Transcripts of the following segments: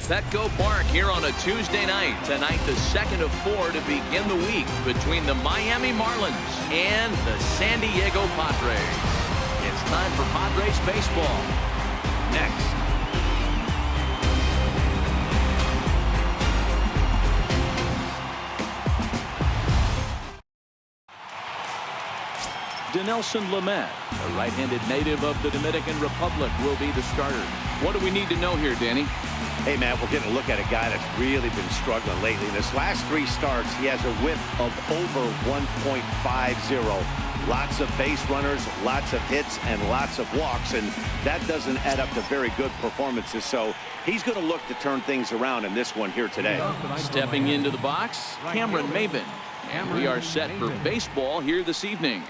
Petco Park here on a Tuesday night. Tonight, the second of 4 to begin the week between the Miami Marlins and the San Diego Padres. It's time for Padres baseball. Next. Dinelson Lamet, a right-handed native of the Dominican Republic, will be the starter. What do we need to know here, Danny? Hey, man, we're getting a look at a guy that's really been struggling lately. In his last 3 starts, he has a whip of over 1.50. Lots of base runners, lots of hits, and lots of walks, and that doesn't add up to very good performances. So he's going to look to turn things around in this one here today. Stepping into the box, Cameron Maybin. And we are set for baseball here this evening.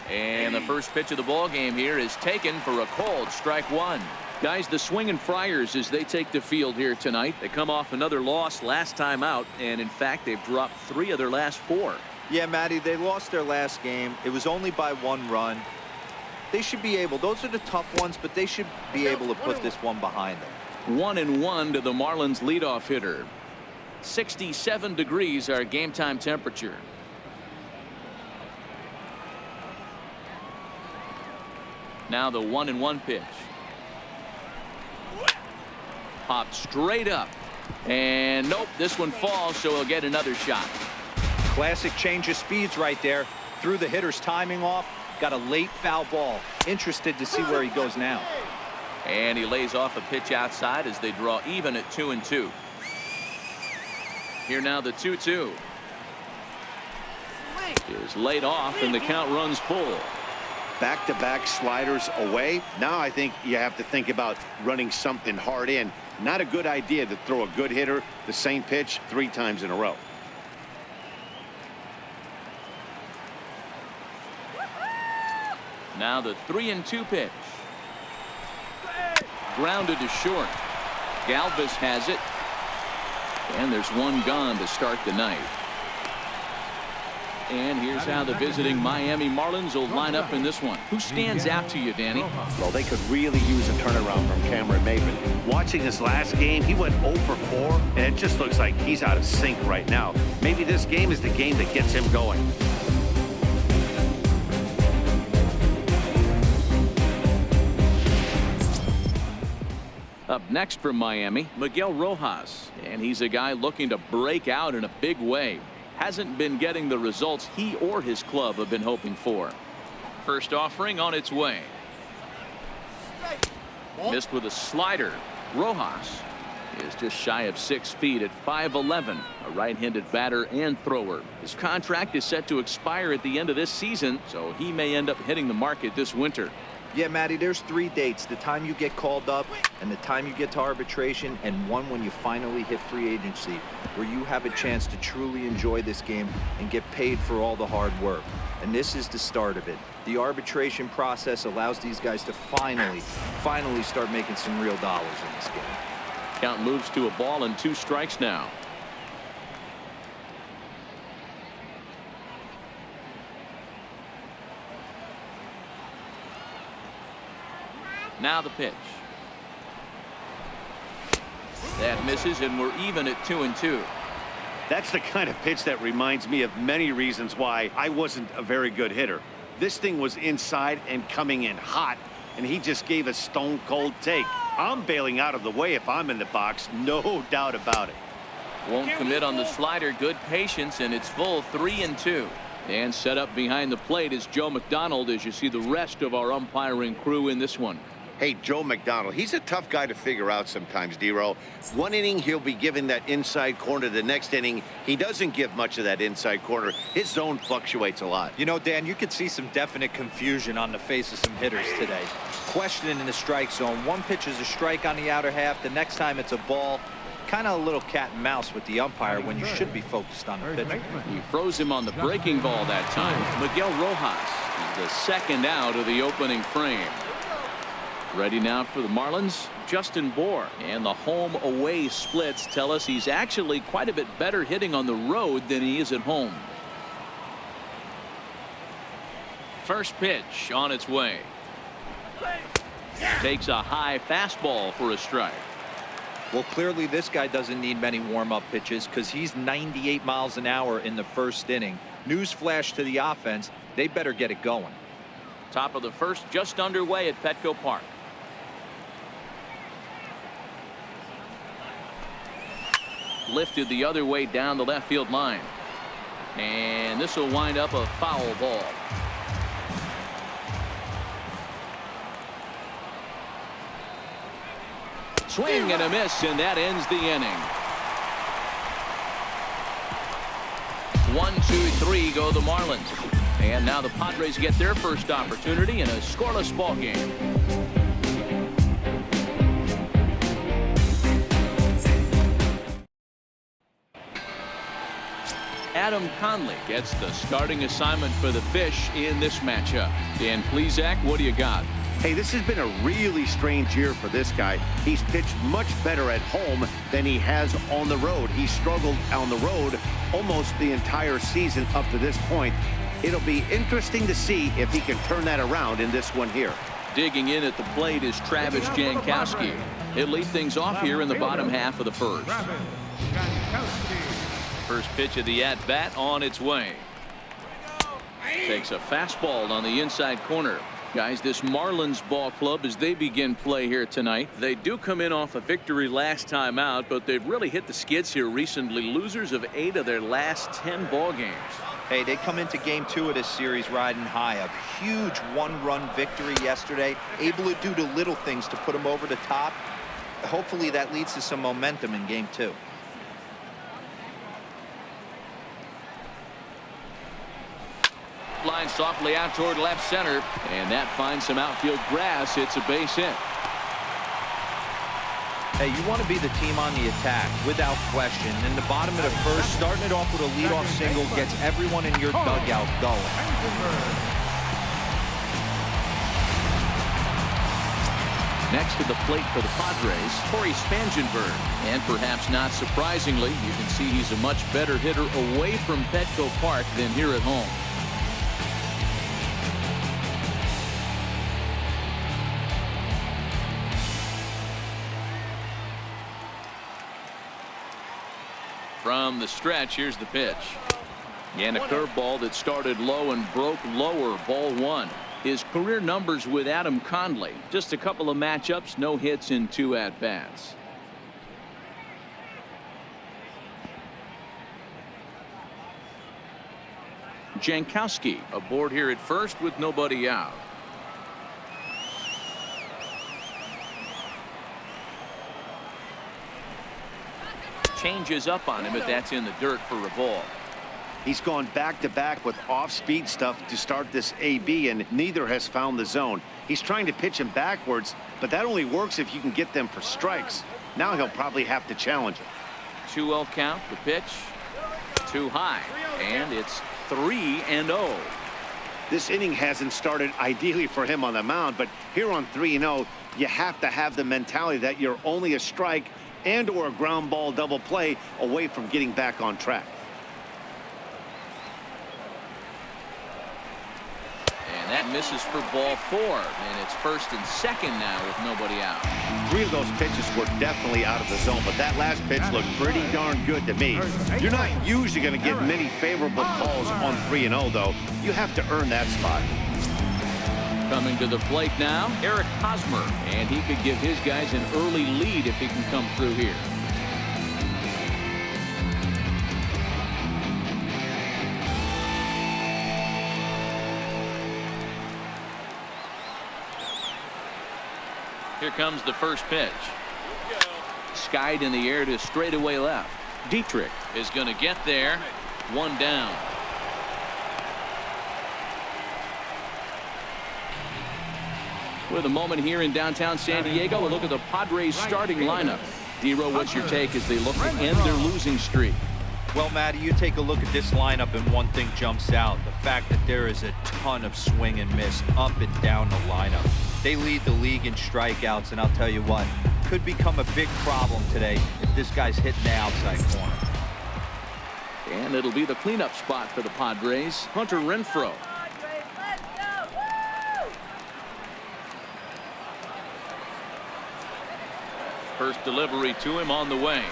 And the first pitch of the ball game here is taken for a cold strike 1. Guys, the Swinging Friars, as they take the field here tonight, they come off another loss last time out, and in fact they've dropped 3 of their last 4. Yeah, Matty, they lost their last game. It was only by 1 run. They should be able, those are the tough ones, but they should be able to put this one behind them. 1-1 to the Marlins leadoff hitter. 67 degrees our game time temperature. Now the 1-1 pitch. Popped straight up. And nope, this one falls, so he'll get another shot. Classic change of speeds right there. Threw the hitter's timing off. Got a late foul ball. Interested to see where he goes now. And he lays off a pitch outside as they draw even at 2-2. Here now the 2-2. Is laid off and the count runs full. Back-to-back sliders away. Now I think you have to think about running something hard in. Not a good idea to throw a good hitter the same pitch 3 times in a row. Now the 3-2 pitch. Grounded to short. Galvis has it. And there's 1 gone to start the night. And here's how the visiting Miami Marlins will line up in this one. Who stands out to you, Danny? Well, they could really use a turnaround from Cameron Maybin. Watching his last game, he went 0 for 4, and it just looks like he's out of sync right now. Maybe this game is the game that gets him going. Up next from Miami, Miguel Rojas. And he's a guy looking to break out in a big way. Hasn't been getting the results he or his club have been hoping for. First offering on its way. Missed with a slider. Rojas is just shy of 6 feet at 5'11", a right-handed batter and thrower. His contract is set to expire at the end of this season, so he may end up hitting the market this winter. Yeah, Matty, there's 3 dates. The time you get called up and the time you get to arbitration, and one when you finally hit free agency, where you have a chance to truly enjoy this game and get paid for all the hard work. And this is the start of it. The arbitration process allows these guys to finally start making some real dollars in this game. Count moves to a ball and 2 strikes now. Now the pitch. That misses, and we're even at 2-2. That's the kind of pitch that reminds me of many reasons why I wasn't a very good hitter. This thing was inside and coming in hot, and he just gave a stone-cold take. I'm bailing out of the way if I'm in the box, no doubt about it. Won't commit on the slider. Good patience, and it's full 3-2. And set up behind the plate is Joe McDonald, as you see the rest of our umpiring crew in this one. Hey, Joe McDonald, he's a tough guy to figure out sometimes, D-Row. One inning, he'll be giving that inside corner. The next inning, he doesn't give much of that inside corner. His zone fluctuates a lot. You know, Dan, you could see some definite confusion on the face of some hitters today. Questioning in the strike zone. One pitch is a strike on the outer half. The next time it's a ball. Kind of a little cat and mouse with the umpire when you should be focused on the pitcher. He froze him on the breaking ball that time. Miguel Rojas is the second out of the opening frame. Ready now for the Marlins, Justin Bour. And the home-away splits tell us he's actually quite a bit better hitting on the road than he is at home. First pitch on its way. Takes a high fastball for a strike. Well, clearly this guy doesn't need many warm-up pitches because he's 98 miles an hour in the first inning. Newsflash to the offense, they better get it going. Top of the first, just underway at Petco Park. Lifted the other way down the left field line. And this will wind up a foul ball. Swing and a miss, and that ends the inning. 1, 2, 3 go the Marlins. And now the Padres get their first opportunity in a scoreless ball game. Adam Conley gets the starting assignment for the Fish in this matchup. Dan Plesac, what do you got? Hey, this has been a really strange year for this guy. He's pitched much better at home than he has on the road. He struggled on the road almost the entire season up to this point. It'll be interesting to see if he can turn that around in this one here. Digging in at the plate is Travis Jankowski. He'll lead things off here in the bottom half of the first. First pitch of the at-bat on its way. Takes a fastball on the inside corner. Guys, this Marlins ball club, as they begin play here tonight, they do come in off a victory last time out, but they've really hit the skids here recently. Losers of 8 of their last 10 ball games. Hey, they come into game 2 of this series riding high. A huge one-run victory yesterday, able to do the little things to put them over the top. Hopefully that leads to some momentum in game 2. Line softly out toward left center, and that finds some outfield grass. It's a base hit. Hey, you want to be the team on the attack without question. In the bottom of the first, starting it off with a leadoff single gets everyone in your dugout going. Next to the plate for the Padres, Corey Spangenberg. And perhaps not surprisingly, you can see he's a much better hitter away from Petco Park than here at home. From the stretch, here's the pitch. And a curveball that started low and broke lower, ball 1. His career numbers with Adam Conley, just a couple of matchups, no hits in 2 at-bats. Jankowski aboard here at first with nobody out. Changes up on him, but that's in the dirt for a ball. He's gone back-to-back with off-speed stuff to start this AB, and neither has found the zone. He's trying to pitch him backwards, but that only works if you can get them for strikes. Now he'll probably have to challenge it. 2-0 count, the pitch. Too high, and it's 3-0. This inning hasn't started ideally for him on the mound, but here on 3-0, you have to have the mentality that you're only a strike and or a ground ball double play away from getting back on track. And that misses for ball 4, and it's first and second now with nobody out. 3 of those pitches were definitely out of the zone, but that last pitch looked pretty darn good to me. You're not usually going to get many favorable calls on 3-0, though. You have to earn that spot. Coming to the plate now, Eric Hosmer, and he could give his guys an early lead if he can come through here. Here comes the first pitch. Skied in the air to straightaway left. Dietrich is going to get there. 1 down. With a moment here in downtown San Diego, a look at the Padres starting lineup. D-Row, what's your take as they look to end their losing streak? Well, Matty, you take a look at this lineup and one thing jumps out. The fact that there is a ton of swing and miss up and down the lineup. They lead the league in strikeouts, and I'll tell you what, could become a big problem today if this guy's hitting the outside corner. And it'll be the cleanup spot for the Padres. Hunter Renfroe. First delivery to him on the way.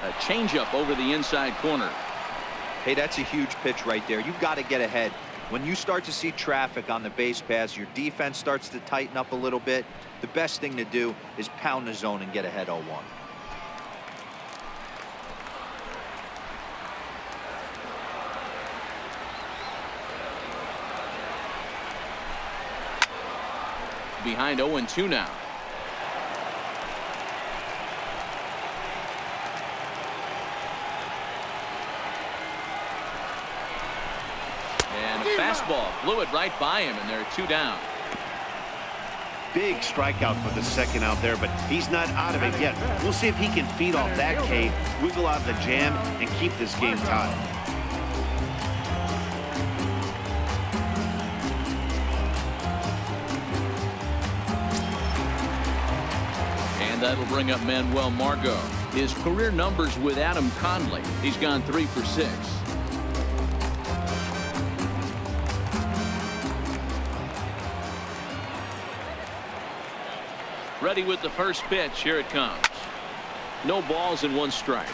A changeup over the inside corner. Hey, that's a huge pitch right there. You've got to get ahead. When you start to see traffic on the base paths, your defense starts to tighten up a little bit. The best thing to do is pound the zone and get ahead 0-1. Behind 0-2 now. And a fastball blew it right by him, and they're 2 down. Big strikeout for the second out there, but he's not out of it yet. We'll see if he can feed off that K, wiggle out of the jam, and keep this game tied. And that'll bring up Manuel Margot. His career numbers with Adam Conley. He's gone 3 for 6. Ready with the first pitch. Here it comes. No balls and 1 strike.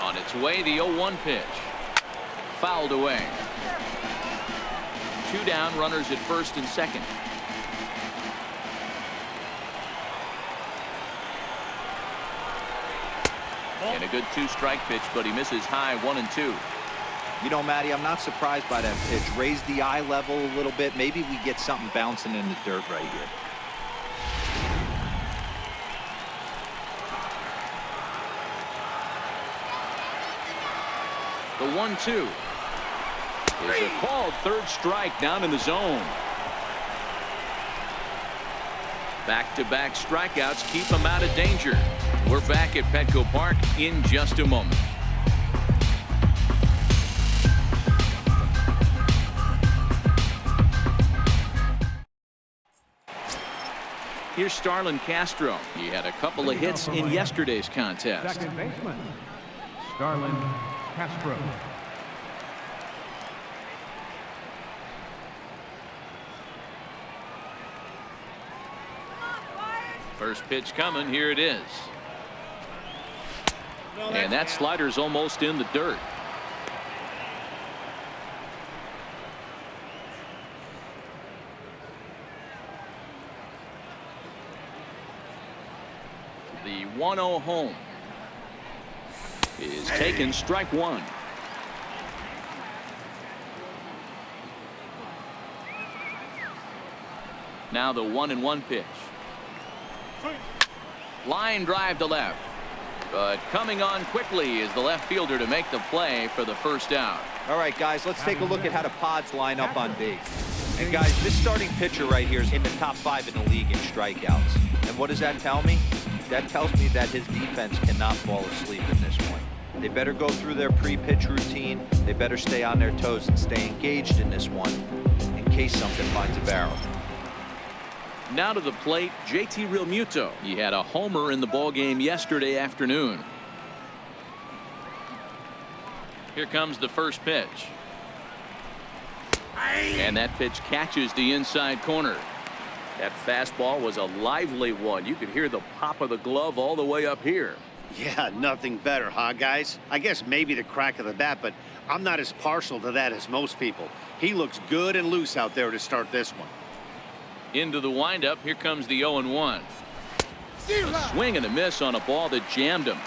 On its way, the 0-1 pitch. Fouled away. 2 down, runners at first and second. And a good 2-strike pitch, but he misses high 1-2. You know, Matty, I'm not surprised by that pitch. Raise the eye level a little bit. Maybe we get something bouncing in the dirt right here. The 1-2 is a called 3rd strike down in the zone. Back-to-back strikeouts keep him out of danger. We're back at Petco Park in just a moment. Here's Starlin Castro. He had a couple of hits in yesterday's contest. Second baseman, Starlin Castro. First pitch coming. Here it is. And that slider's almost in the dirt. The 1-0 home is taken. Strike 1. Now the 1-1 pitch. Line drive to left, but coming on quickly is the left fielder to make the play for the first out. All right, guys, let's take a look at how the Pods line up on base. And guys, this starting pitcher right here is in the top 5 in the league in strikeouts. And what does that tell me? That tells me that his defense cannot fall asleep in this one. They better go through their pre-pitch routine. They better stay on their toes and stay engaged in this one in case something finds a barrel. Now to the plate, JT Realmuto. He had a homer in the ballgame yesterday afternoon. Here comes the first pitch. And that pitch catches the inside corner. That fastball was a lively one. You could hear the pop of the glove all the way up here. Yeah, nothing better, huh, guys? I guess maybe the crack of the bat, but I'm not as partial to that as most people. He looks good and loose out there to start this one. Into the windup. Here comes the 0-1. A swing and a miss on a ball that jammed him.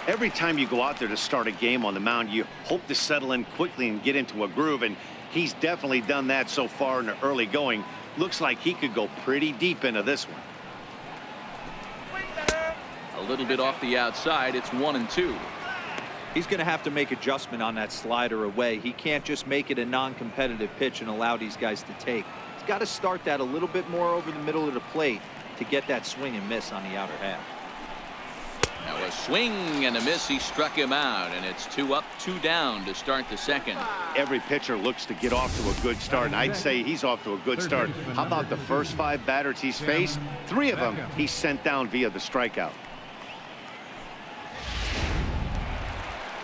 Every time you go out there to start a game on the mound, you hope to settle in quickly and get into a groove, and he's definitely done that so far in the early going. Looks like he could go pretty deep into this one. A little bit off the outside. It's 1-2. He's going to have to make adjustment on that slider away. He can't just make it a non-competitive pitch and allow these guys to take. He's got to start that a little bit more over the middle of the plate to get that swing and miss on the outer half. Now a swing and a miss. He struck him out, and it's 2 up, 2 down to start the second. Every pitcher looks to get off to a good start, and I'd say he's off to a good start. How about the first 5 batters he's faced? 3 of them he sent down via the strikeout.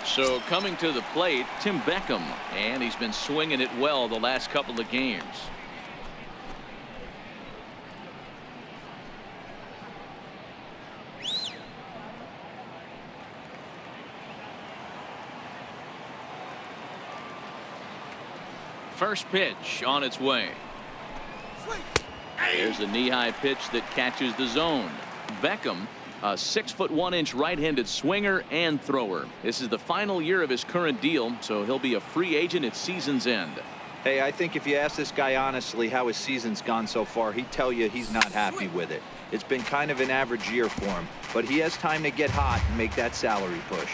So coming to the plate, Tim Beckham, and he's been swinging it well the last couple of games. First pitch on its way. There's a knee-high pitch that catches the zone. Beckham, a 6'1" right-handed swinger and thrower. This is the final year of his current deal, so he'll be a free agent at season's end. Hey, I think if you ask this guy honestly how his season's gone so far, he'd tell you he's not happy with it. It's been kind of an average year for him, but he has time to get hot and make that salary push.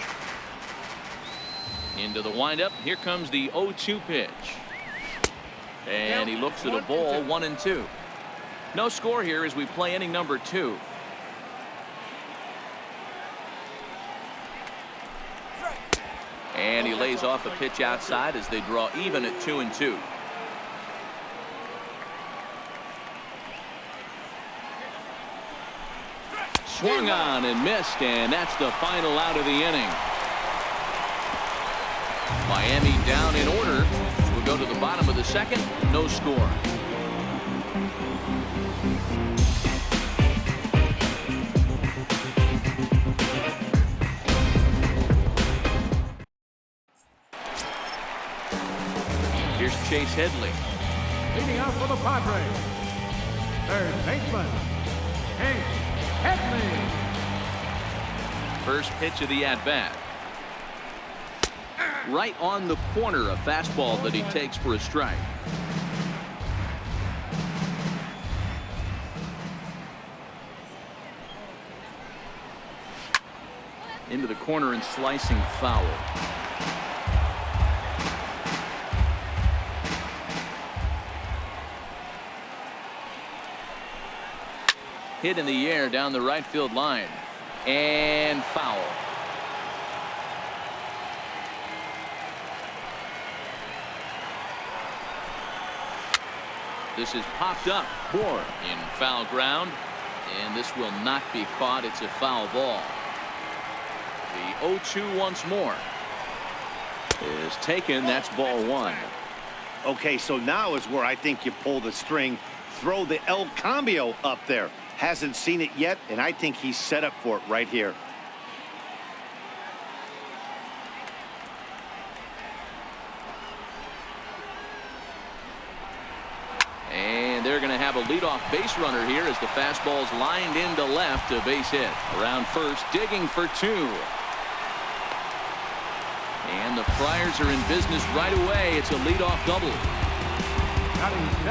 Into the windup. Here comes the 0-2 pitch. And he looks at a ball, 1-2. No score here as we play inning number 2. And he lays off a pitch outside as they draw even at 2-2. Swung on and missed, and that's the final out of the inning. Miami down in order. We'll go to the bottom of the second. No score. Here's Chase Headley. Leading out for the Padres, third baseman, Chase Headley. First pitch of the at-bat. Right on the corner, a fastball that he takes for a strike. Into the corner and slicing foul. Hit in the air down the right field line. And foul. This is popped up in foul ground, and this will not be caught. It's a foul ball. The 0-2 once more is taken. That's ball 1. Okay, so now is where I think you pull the string. Throw the El Cambio up there. Hasn't seen it yet, and I think he's set up for it right here. And they're going to have a leadoff base runner here as the fastball's lined into left, a base hit. Around first, digging for 2. And the Friars are in business right away. It's a leadoff double.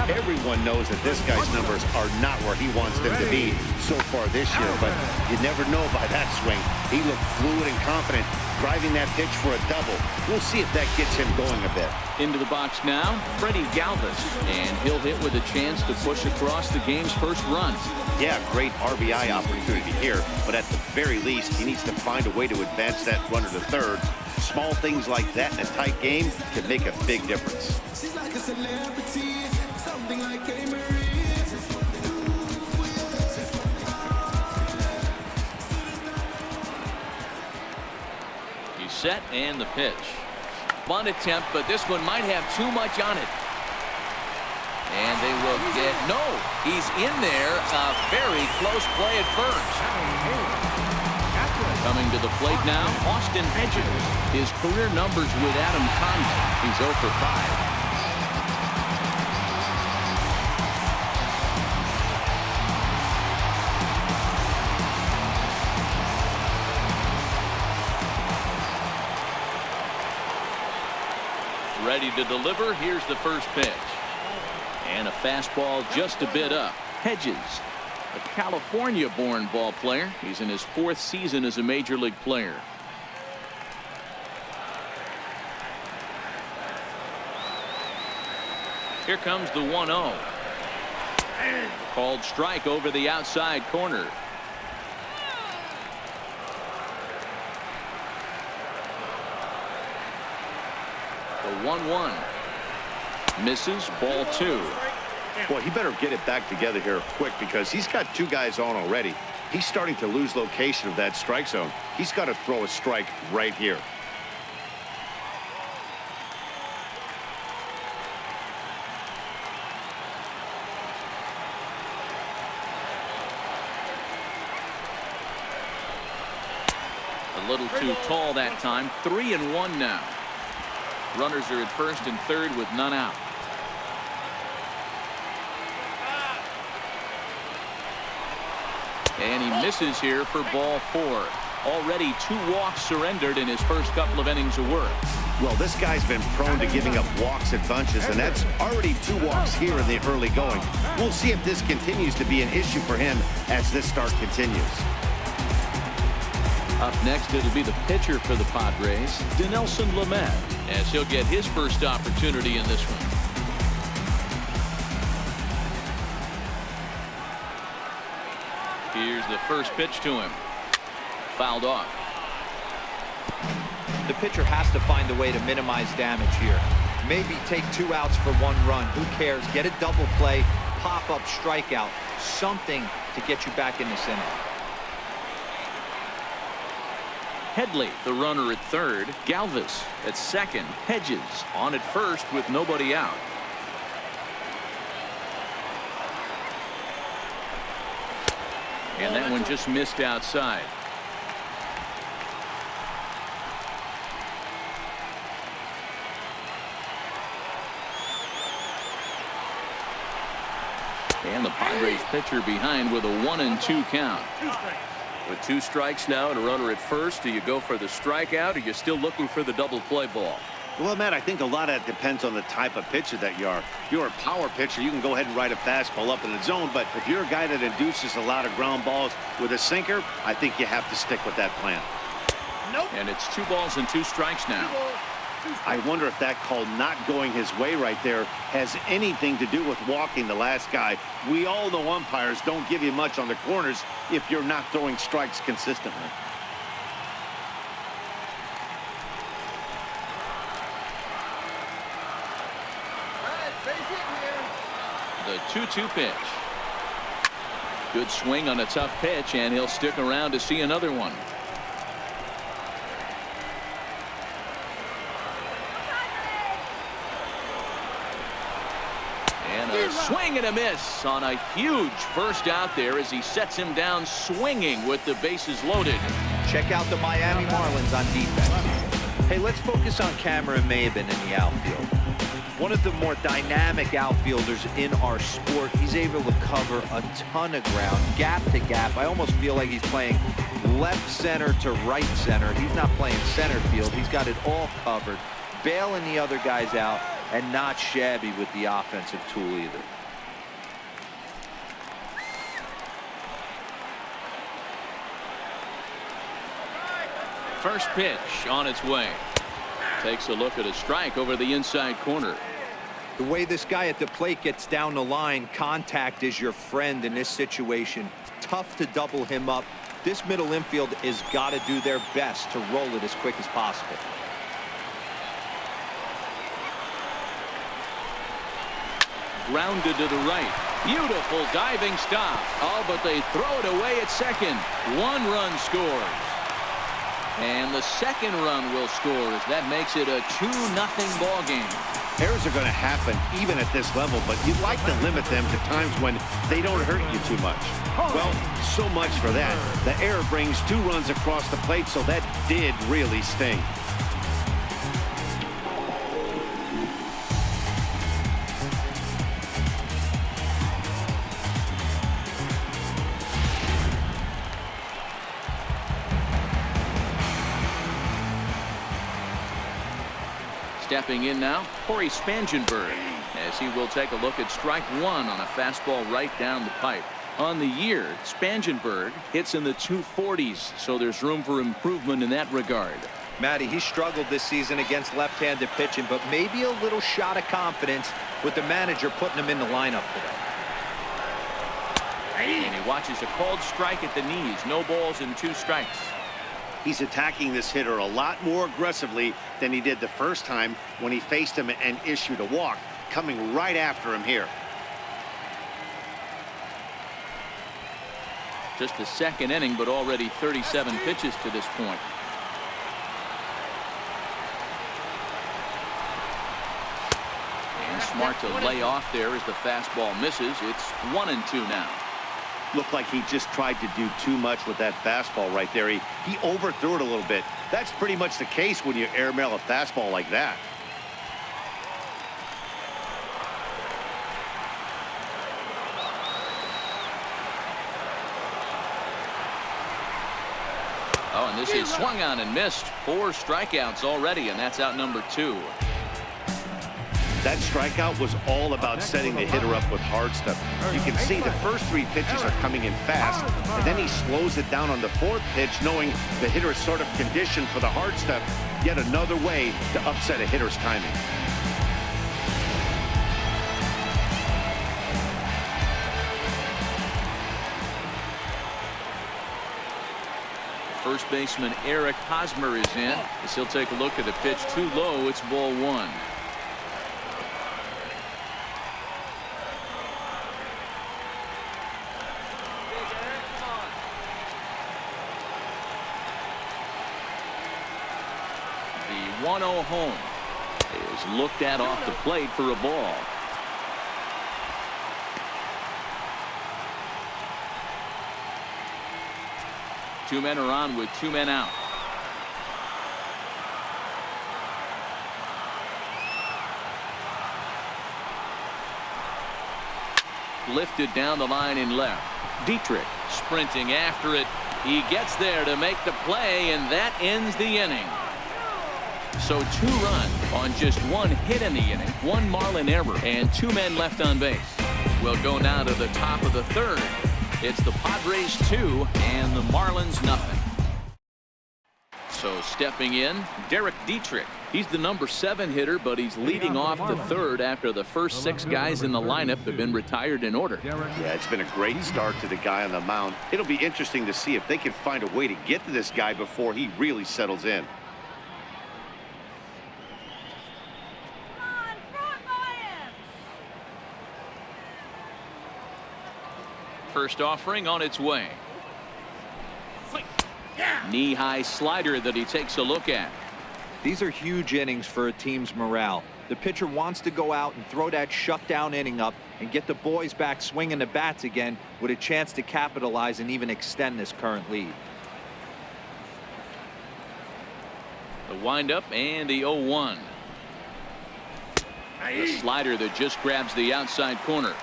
Everyone knows that this guy's numbers are not where he wants them to be so far this year, but you never know by that swing. He looked fluid and confident, driving that pitch for a double. We'll see if that gets him going a bit. Into the box now, Freddie Galvis, and he'll hit with a chance to push across the game's first run. Yeah, great RBI opportunity here, but at the very least, he needs to find a way to advance that runner to third. Small things like that in a tight game can make a big difference. She's like a celebrity, something like a He's set and the pitch. Bunt attempt, but this one might have too much on it. And they will get, no, he's in there. A very close play at first. Coming to the plate now, Austin Hedges. His career numbers with Adam Conley. He's 0 for 5. Ready to deliver. Here's the first pitch. And a fastball just a bit up. Hedges, a California-born ball player. He's in his 4th season as a major league player. Here comes the 1-0. Called strike over the outside corner. The 1-1. Misses, ball 2. Boy, he better get it back together here quick because he's got 2 guys on already. He's starting to lose location of that strike zone. He's got to throw a strike right here. A little too tall that time. 3-1 now. Runners are at first and third with none out. And he misses here for ball 4. Already 2 walks surrendered in his first couple of innings of work. Well, this guy's been prone to giving up walks at bunches, and that's already 2 walks here in the early going. We'll see if this continues to be an issue for him as this start continues. Up next, it'll be the pitcher for the Padres, Dinelson Lamet, as he'll get his first opportunity in this one. Here's the first pitch to him. Fouled off. The pitcher has to find a way to minimize damage here. Maybe take 2 outs for 1 run. Who cares? Get a double play, pop-up strikeout, something to get you back in this inning. Headley, the runner at third. Galvis at second. Hedges on at first with nobody out. And that one just missed outside. And the Padres pitcher behind with a 1-2 count. With 2 strikes now and a runner at first, do you go for the strikeout or you're still looking for the double play ball? Well, Matt, I think a lot of that depends on the type of pitcher that you are. If you're a power pitcher, you can go ahead and ride a fastball up in the zone. But if you're a guy that induces a lot of ground balls with a sinker, I think you have to stick with that plan. And it's 2 balls and 2 strikes now. I wonder if that call not going his way right there has anything to do with walking the last guy. We all know umpires don't give you much on the corners if you're not throwing strikes consistently. The 2-2 pitch. Good swing on a tough pitch, and he'll stick around to see another one. And a swing and a miss on a huge first out there as he sets him down swinging with the bases loaded. Check out the Miami Marlins on defense. Hey, let's focus on Cameron Maybin in the outfield. One of the more dynamic outfielders in our sport. He's able to cover a ton of ground, gap to gap. I almost feel like he's playing left center to right center. He's not playing center field. He's got it all covered, bailing the other guys out, and not shabby with the offensive tool either. First pitch on its way. Takes a look at a strike over the inside corner. The way this guy at the plate gets down the line, contact is your friend in this situation. Tough to double him up. This middle infield has got to do their best to roll it as quick as possible. Grounded to the right. Beautiful diving stop. Oh, but they throw it away at second. 1 run scores. And the second run will score as that makes it a 2-0 ball game. Errors are going to happen even at this level, but you'd like to limit them to times when they don't hurt you too much. Well, so much for that. The error brings 2 runs across the plate, so that did really sting. Stepping in now, Corey Spangenberg, as he will take a look at strike 1 on a fastball right down the pipe. On the year, Spangenberg hits in the 240s, so there's room for improvement in that regard. Matty, he struggled this season against left-handed pitching, but maybe a little shot of confidence with the manager putting him in the lineup today. And he watches a called strike at the knees. No balls and 2 strikes. He's attacking this hitter a lot more aggressively than he did the first time when he faced him and issued a walk, coming right after him here. Just the second inning, but already 37 pitches to this point. And smart to lay off there as the fastball misses. It's 1-2 now. Looked like he just tried to do too much with that fastball right there. He overthrew it a little bit. That's pretty much the case when you airmail a fastball like that. Oh, and this is swung on and missed. 4 strikeouts already, and that's out number 2. That strikeout was all about setting the hitter up with hard stuff. You can see the first 3 pitches are coming in fast, and then he slows it down on the 4th pitch, knowing the hitter is sort of conditioned for the hard stuff. Yet another way to upset a hitter's timing. First baseman Eric Hosmer is in as he'll take a look at the pitch. Too low. It's ball 1. The 1-0 home is looked at off the plate for a ball. Two men are on with 2 men out. Lifted down the line in left. Dietrich sprinting after it. He gets there to make the play, and that ends the inning. So 2 runs on just 1 hit in the inning, 1 Marlin error, and 2 men left on base. We'll go now to the top of the 3rd. It's the Padres 2 and the Marlins nothing. So stepping in, Derek Dietrich. He's the number 7 hitter, but he's leading off the 3rd after the first 6 guys in the lineup have been retired in order. Yeah, it's been a great start to the guy on the mound. It'll be interesting to see if they can find a way to get to this guy before he really settles in. First offering on its way. Knee-high slider that he takes a look at. These are huge innings for a team's morale. The pitcher wants to go out and throw that shutdown inning up and get the boys back swinging the bats again with a chance to capitalize and even extend this current lead. The windup and the 0-1. The slider that just grabs the outside corner.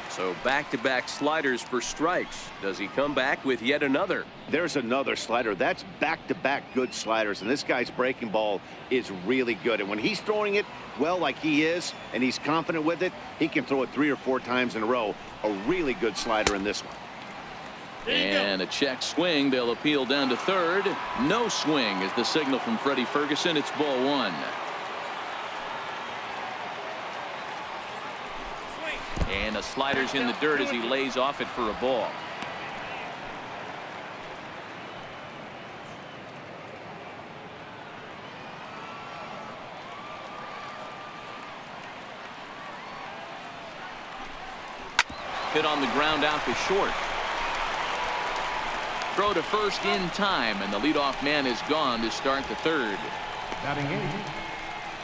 So back-to-back sliders for strikes. Does he come back with yet another? There's another slider. That's back-to-back good sliders, and this guy's breaking ball is really good. And when he's throwing it well like he is, and he's confident with it, he can throw it 3 or 4 times in a row. A really good slider in this one. And a check swing. They'll appeal down to 3rd. No swing is the signal from Freddie Ferguson. It's ball 1. And a slider's in the dirt as he lays off it for a ball. Hit on the ground out to short. Throw to first in time, and the leadoff man is gone to start the 3rd. Batting 8,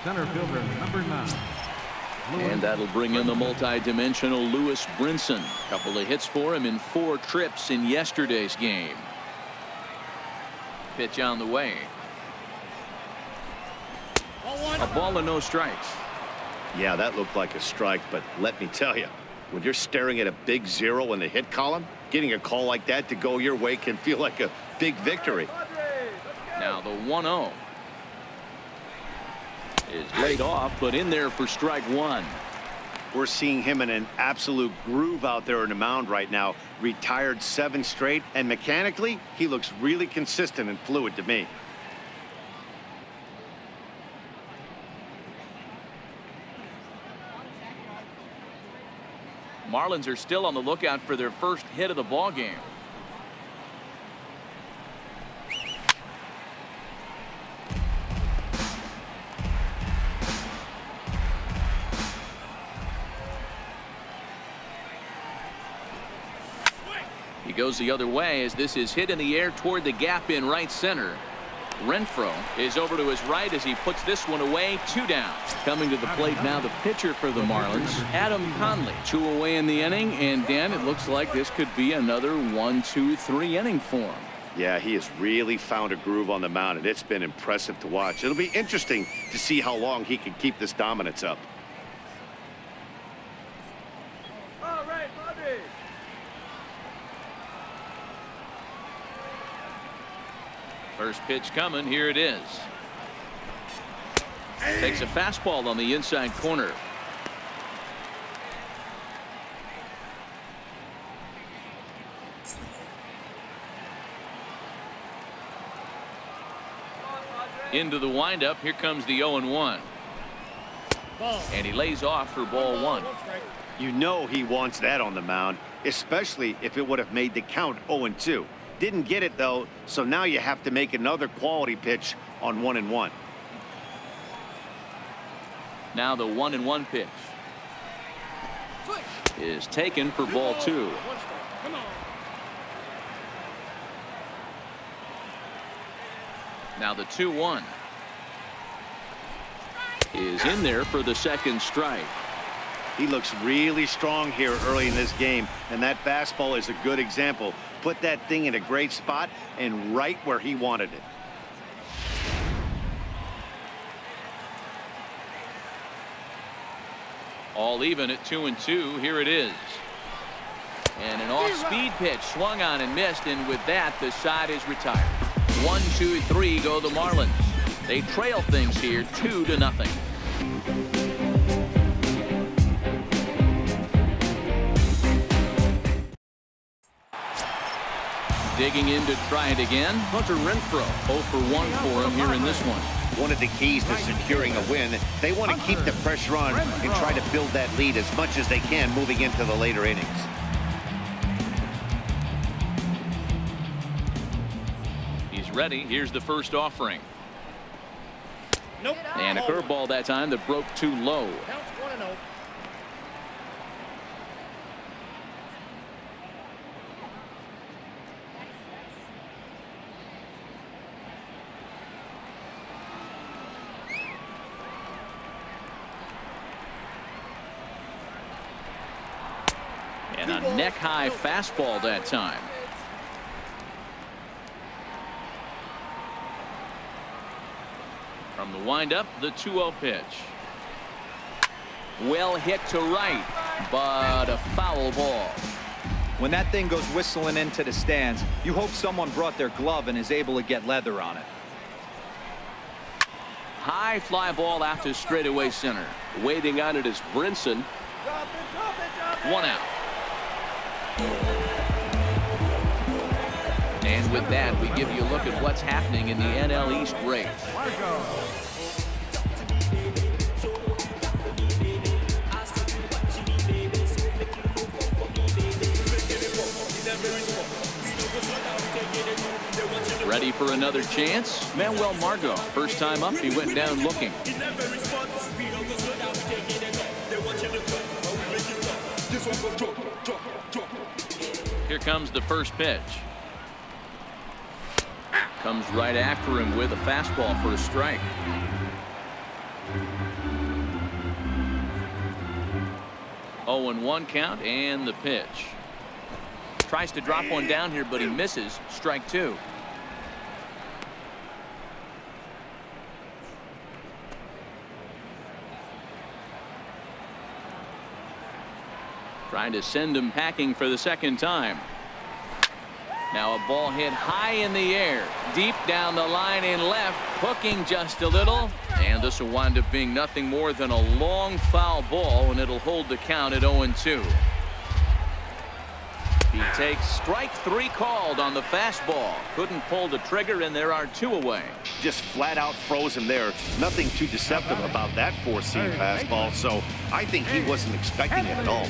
center fielder number 9. And that'll bring in the multi-dimensional Lewis Brinson. Couple of hits for him in 4 trips in yesterday's game. Pitch on the way. A ball and no strikes. Yeah, that looked like a strike, but let me tell you, when you're staring at a big 0 in the hit column, getting a call like that to go your way can feel like a big victory. Now the 1-0 is laid off, but in there for strike 1. We're seeing him in an absolute groove out there in the mound right now. Retired 7 straight, and mechanically, he looks really consistent and fluid to me. Marlins are still on the lookout for their first hit of the ball game. He goes the other way as this is hit in the air toward the gap in right center. Renfroe is over to his right as he puts this one away. 2 down. Coming to the plate now, the pitcher for the Marlins, Adam Conley. 2 away in the inning, and Dan, it looks like this could be another 1, 2, 3 inning for him. Yeah, he has really found a groove on the mound, and it's been impressive to watch. It'll be interesting to see how long he can keep this dominance up. All right, buddy. First pitch coming. Here it is. Takes a fastball on the inside corner. Into the windup. Here comes the 0-1. And he lays off for ball 1. You know he wants that on the mound, especially if it would have made the count 0-2. Didn't get it, though, so now you have to make another quality pitch on 1-1. Now the 1-1 pitch is taken for ball 2. Now the 2-1 is in there for the second strike. He looks really strong here early in this game, and that fastball is a good example. Put that thing in a great spot and right where he wanted it. All even at 2-2. Here it is. And an off-speed pitch swung on and missed, and with that the side is retired. 1, 2, 3 go the Marlins. They trail things here 2-0. Digging in to try it again. Hunter Renfroe 0 for 1 for him here in this one. One of the keys to securing a win, they want to keep the pressure on and try to build that lead as much as they can moving into the later innings. He's ready. Here's the first offering. Nope. And a curveball that time that broke too low. Counts 1-0. And a neck-high fastball that time. From the windup, the 2-0 pitch. Well hit to right, but a foul ball. When that thing goes whistling into the stands, you hope someone brought their glove and is able to get leather on it. High fly ball out to straightaway center. Waiting on it is Brinson. 1 out. And with that, we give you a look at what's happening in the NL East race. Ready for another chance? Manuel Margot, first time up, he went down looking. Here comes the first pitch. Comes right after him with a fastball for a strike. Oh, and 1 count, and the pitch. Tries to drop one down here, but he misses. Strike 2. Trying to send him packing for the second time. Now a ball hit high in the air, deep down the line in left, hooking just a little, and this will wind up being nothing more than a long foul ball, and it'll hold the count at 0-2. He takes strike 3 called on the fastball. Couldn't pull the trigger, and there are 2 away. Just flat out froze him there. Nothing too deceptive about that 4-seam fastball, so I think he wasn't expecting it at all.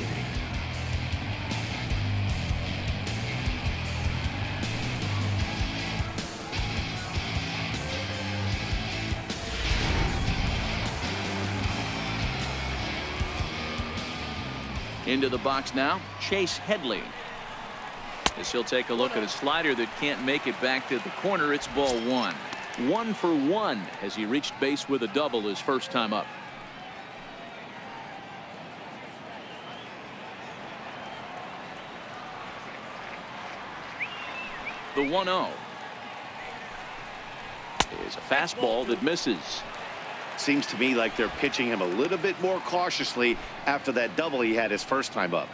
Into the box now, Chase Headley. As he'll take a look at a slider that can't make it back to the corner. It's ball 1. 1 for 1 as he reached base with a double his first time up. The 1-0 is a fastball that misses. Seems to me like they're pitching him a little bit more cautiously after that double he had his first time up.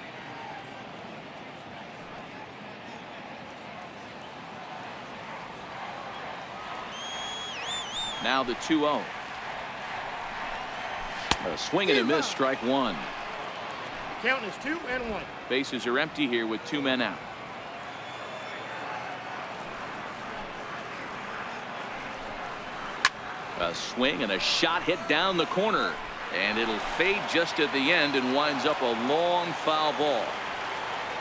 Now the 2-0. A swing and a miss, strike one. Count is 2-1. Bases are empty here with 2 men out. A swing and a shot hit down the corner, and it'll fade just at the end and winds up a long foul ball.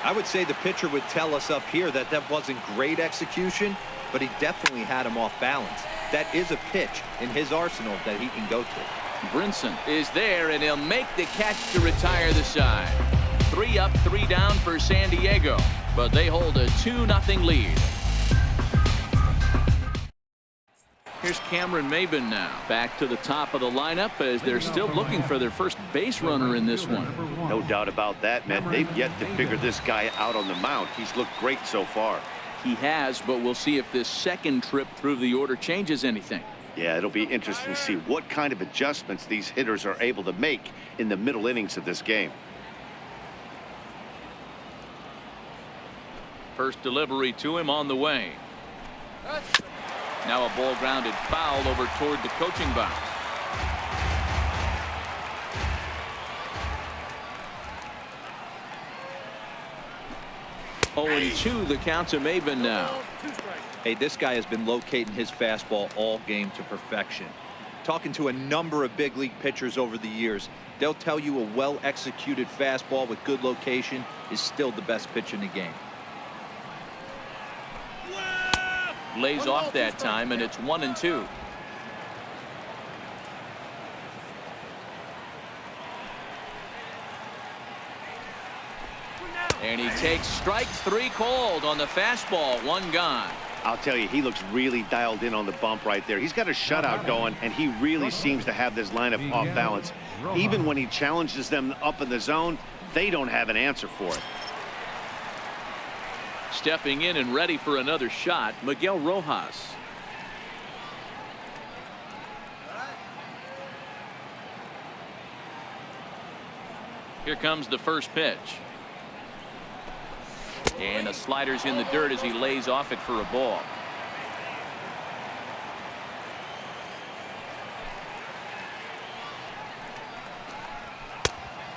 I would say the pitcher would tell us up here that that wasn't great execution, but he definitely had him off balance. That is a pitch in his arsenal that he can go to. Brinson is there, and he'll make the catch to retire the side. 3 up, 3 down for San Diego, but they hold a 2-0 lead. Here's Cameron Maben now back to the top of the lineup as they're still looking for their first base runner in this one. No doubt about that, man. They've yet to figure this guy out on the mound. He's looked great so far. He has, but we'll see if this second trip through the order changes anything. Yeah, it'll be interesting to see what kind of adjustments these hitters are able to make in the middle innings of this game. First delivery to him on the way. Now a ball grounded foul over toward the coaching box. Oh, and 2 the count to Maben now. Hey, this guy has been locating his fastball all game to perfection. Talking to a number of big league pitchers over the years, they'll tell you a well-executed fastball with good location is still the best pitch in the game. Lays off that time, and it's 1-2. And he takes strike 3 called on the fastball. 1 gone. I'll tell you, he looks really dialed in on the bump right there. He's got a shutout going, and he really seems to have this lineup off balance. Even when he challenges them up in the zone, they don't have an answer for it. Stepping in and ready for another shot, Miguel Rojas. Here comes the first pitch. And a slider's in the dirt as he lays off it for a ball.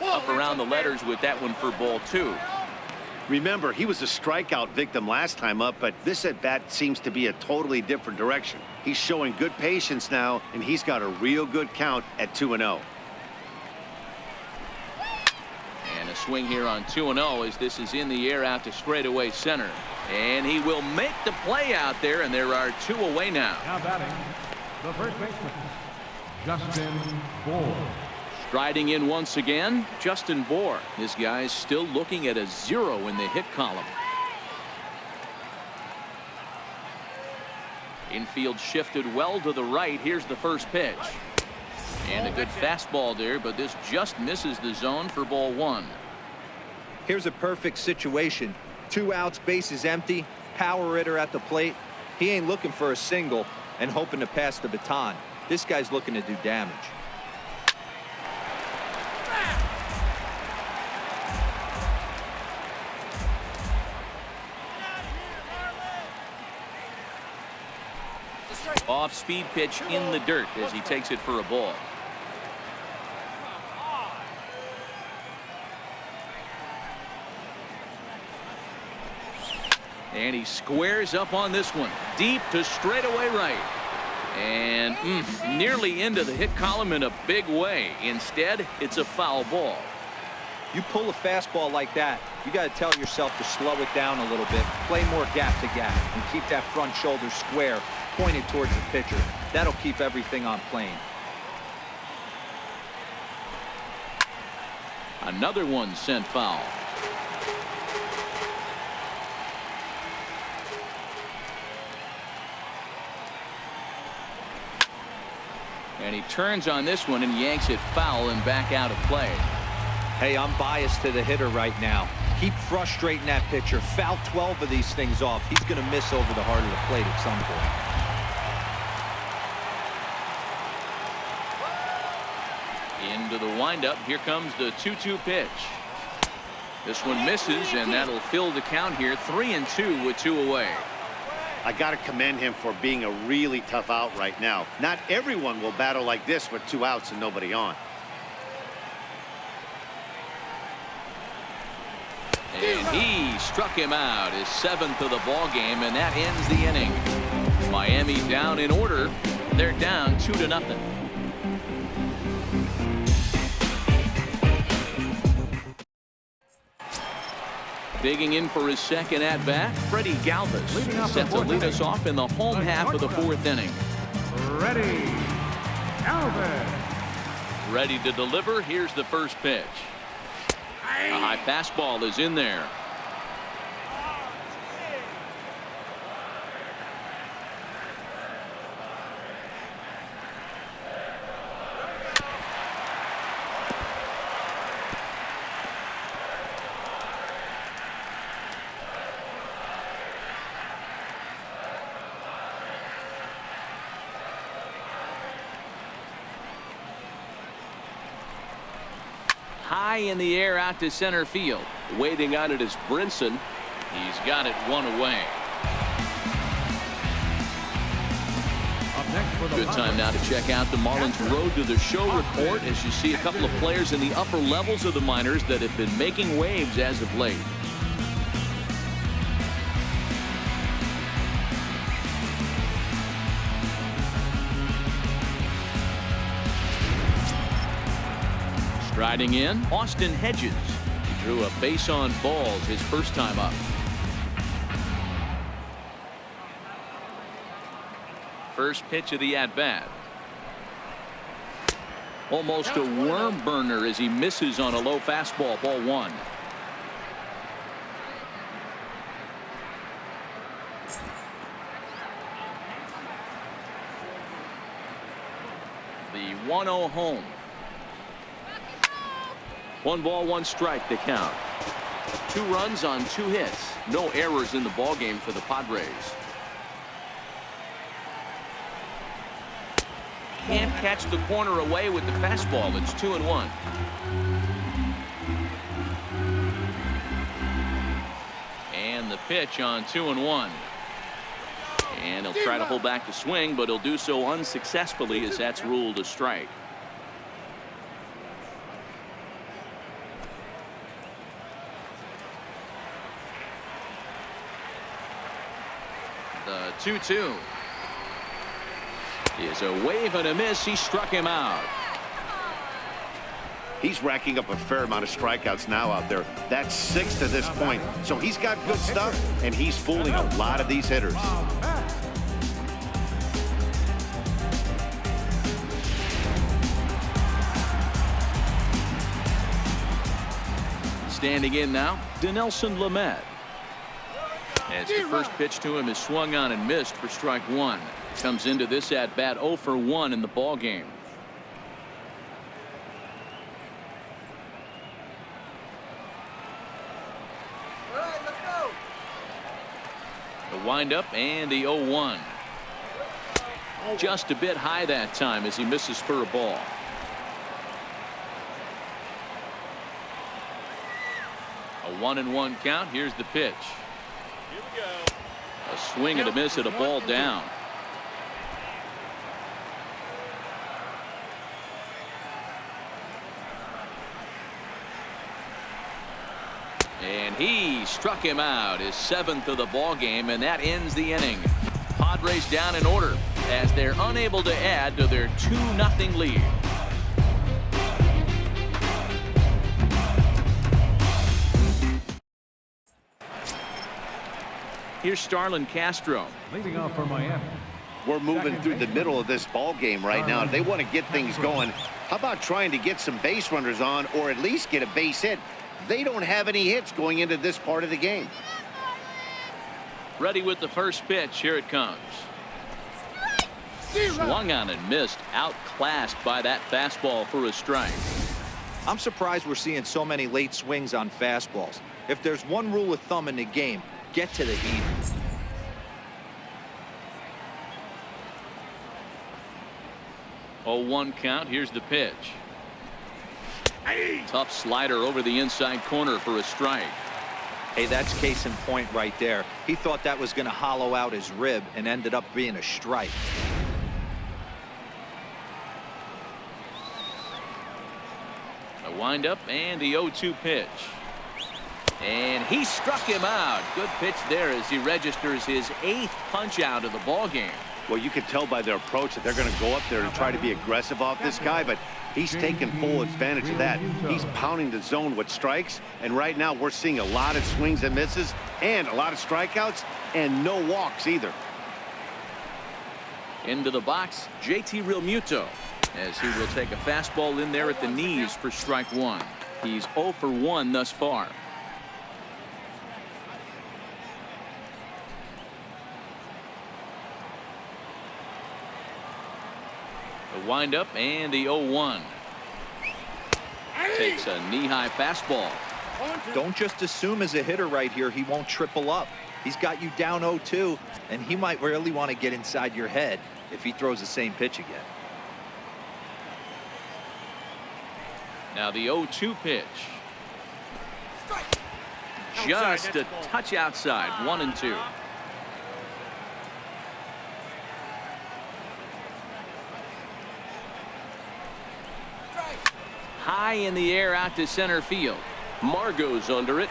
Up around the letters with that one for ball 2. Remember, he was a strikeout victim last time up, but this at-bat seems to be a totally different direction. He's showing good patience now, and he's got a real good count at 2-0. And a swing here on 2-0 as this is in the air out to straightaway center. And he will make the play out there, and there are 2 away now. Now batting, the first baseman, Justin Bour. Striding in once again, Justin Bour. This guy's still looking at a 0 in the hit column. Infield shifted well to the right. Here's the first pitch. And a good fastball there, but this just misses the zone for ball 1. Here's a perfect situation. 2 outs, bases empty, power hitter at the plate. He ain't looking for a single and hoping to pass the baton. This guy's looking to do damage. Off-speed pitch in the dirt as he takes it for a ball. And he squares up on this one. Deep to straightaway right. And nearly into the hit column in a big way. Instead, it's a foul ball. You pull a fastball like that, you got to tell yourself to slow it down a little bit, play more gap to gap, and keep that front shoulder square, pointed towards the pitcher. That'll keep everything on plane. Another one sent foul. And he turns on this one and yanks it foul and back out of play. Hey, I'm biased to the hitter right now. Keep frustrating that pitcher. Foul 12 of these things off. He's going to miss over the heart of the plate at some point. Into the windup. Here comes the 2-2 pitch. This one misses, and that'll fill the count here. 3-2 with 2 away. I got to commend him for being a really tough out right now. Not everyone will battle like this with 2 outs and nobody on. And he struck him out, his 7th of the ball game, and that ends the inning. Miami down in order. They're down 2-0. Digging in for his second at-bat, Freddie Galvis set to lead us off in the home half of the 4th inning. Ready. Galvis. Ready to deliver. Here's the first pitch. A high fastball is in there. High in the air out to center field. Waiting on it is Brinson. He's got it 1 away. Good time now to check out the Marlins Road to the Show report as you see a couple of players in the upper levels of the minors that have been making waves as of late. Striding in, Austin Hedges. He drew a base on balls his first time up. First pitch of the at-bat. Almost a worm burner as he misses on a low fastball, ball 1. The 1-0 home. 1 ball, 1 strike to count. 2 runs on 2 hits. No errors in the ball game for the Padres. Can't catch the corner away with the fastball. It's 2-1. And the pitch on 2-1. And he'll try to hold back the swing, but he'll do so unsuccessfully as that's ruled a strike. The 2-2 is a wave and a miss. He struck him out. He's racking up a fair amount of strikeouts now out there. That's 6 to this point. So he's got good stuff, and he's fooling a lot of these hitters. Standing in now, Dinelson Lamet. As the first pitch to him is swung on and missed for strike 1. Comes into this at bat 0 for 1 in the ball game. All right, let's go. The windup and the 0-1. Just a bit high that time as he misses for a ball. A 1-1 count. Here's the pitch. Here we go. A swing and a miss at a ball down. And he struck him out, his 7th of the ball game, and that ends the inning. Padres down in order as they're unable to add to their 2-0 lead. Here's Starlin Castro. Leading off for Miami. We're moving through the middle of this ball game right now. They want to get things going. How about trying to get some base runners on, or at least get a base hit? They don't have any hits going into this part of the game. Ready with the first pitch. Here it comes. Swung on and missed. Outclassed by that fastball for a strike. I'm surprised we're seeing so many late swings on fastballs. If there's one rule of thumb in the game, get to the heat. 0-1 count. Here's the pitch. Tough slider over the inside corner for a strike. Hey, that's case in point right there. He thought that was going to hollow out his rib and ended up being a strike. A windup and the 0-2 pitch. And he struck him out. Good pitch there as he registers his 8th punch out of the ball game. Well, you can tell by their approach that they're going to go up there and try to be aggressive off this guy, but he's taking full advantage of that. He's pounding the zone with strikes, and right now we're seeing a lot of swings and misses and a lot of strikeouts and no walks either. Into the box, JT Realmuto, as he will take a fastball in there at the knees for strike one. He's 0 for 1 thus far. The windup and the 0-1. Takes a knee-high fastball. Don't just assume as a hitter right here he won't triple up. He's got you down 0-2, and he might really want to get inside your head if he throws the same pitch again. Now the 0-2 pitch. Just a touch outside. 1-2. High in the air out to center field. Margo's under it.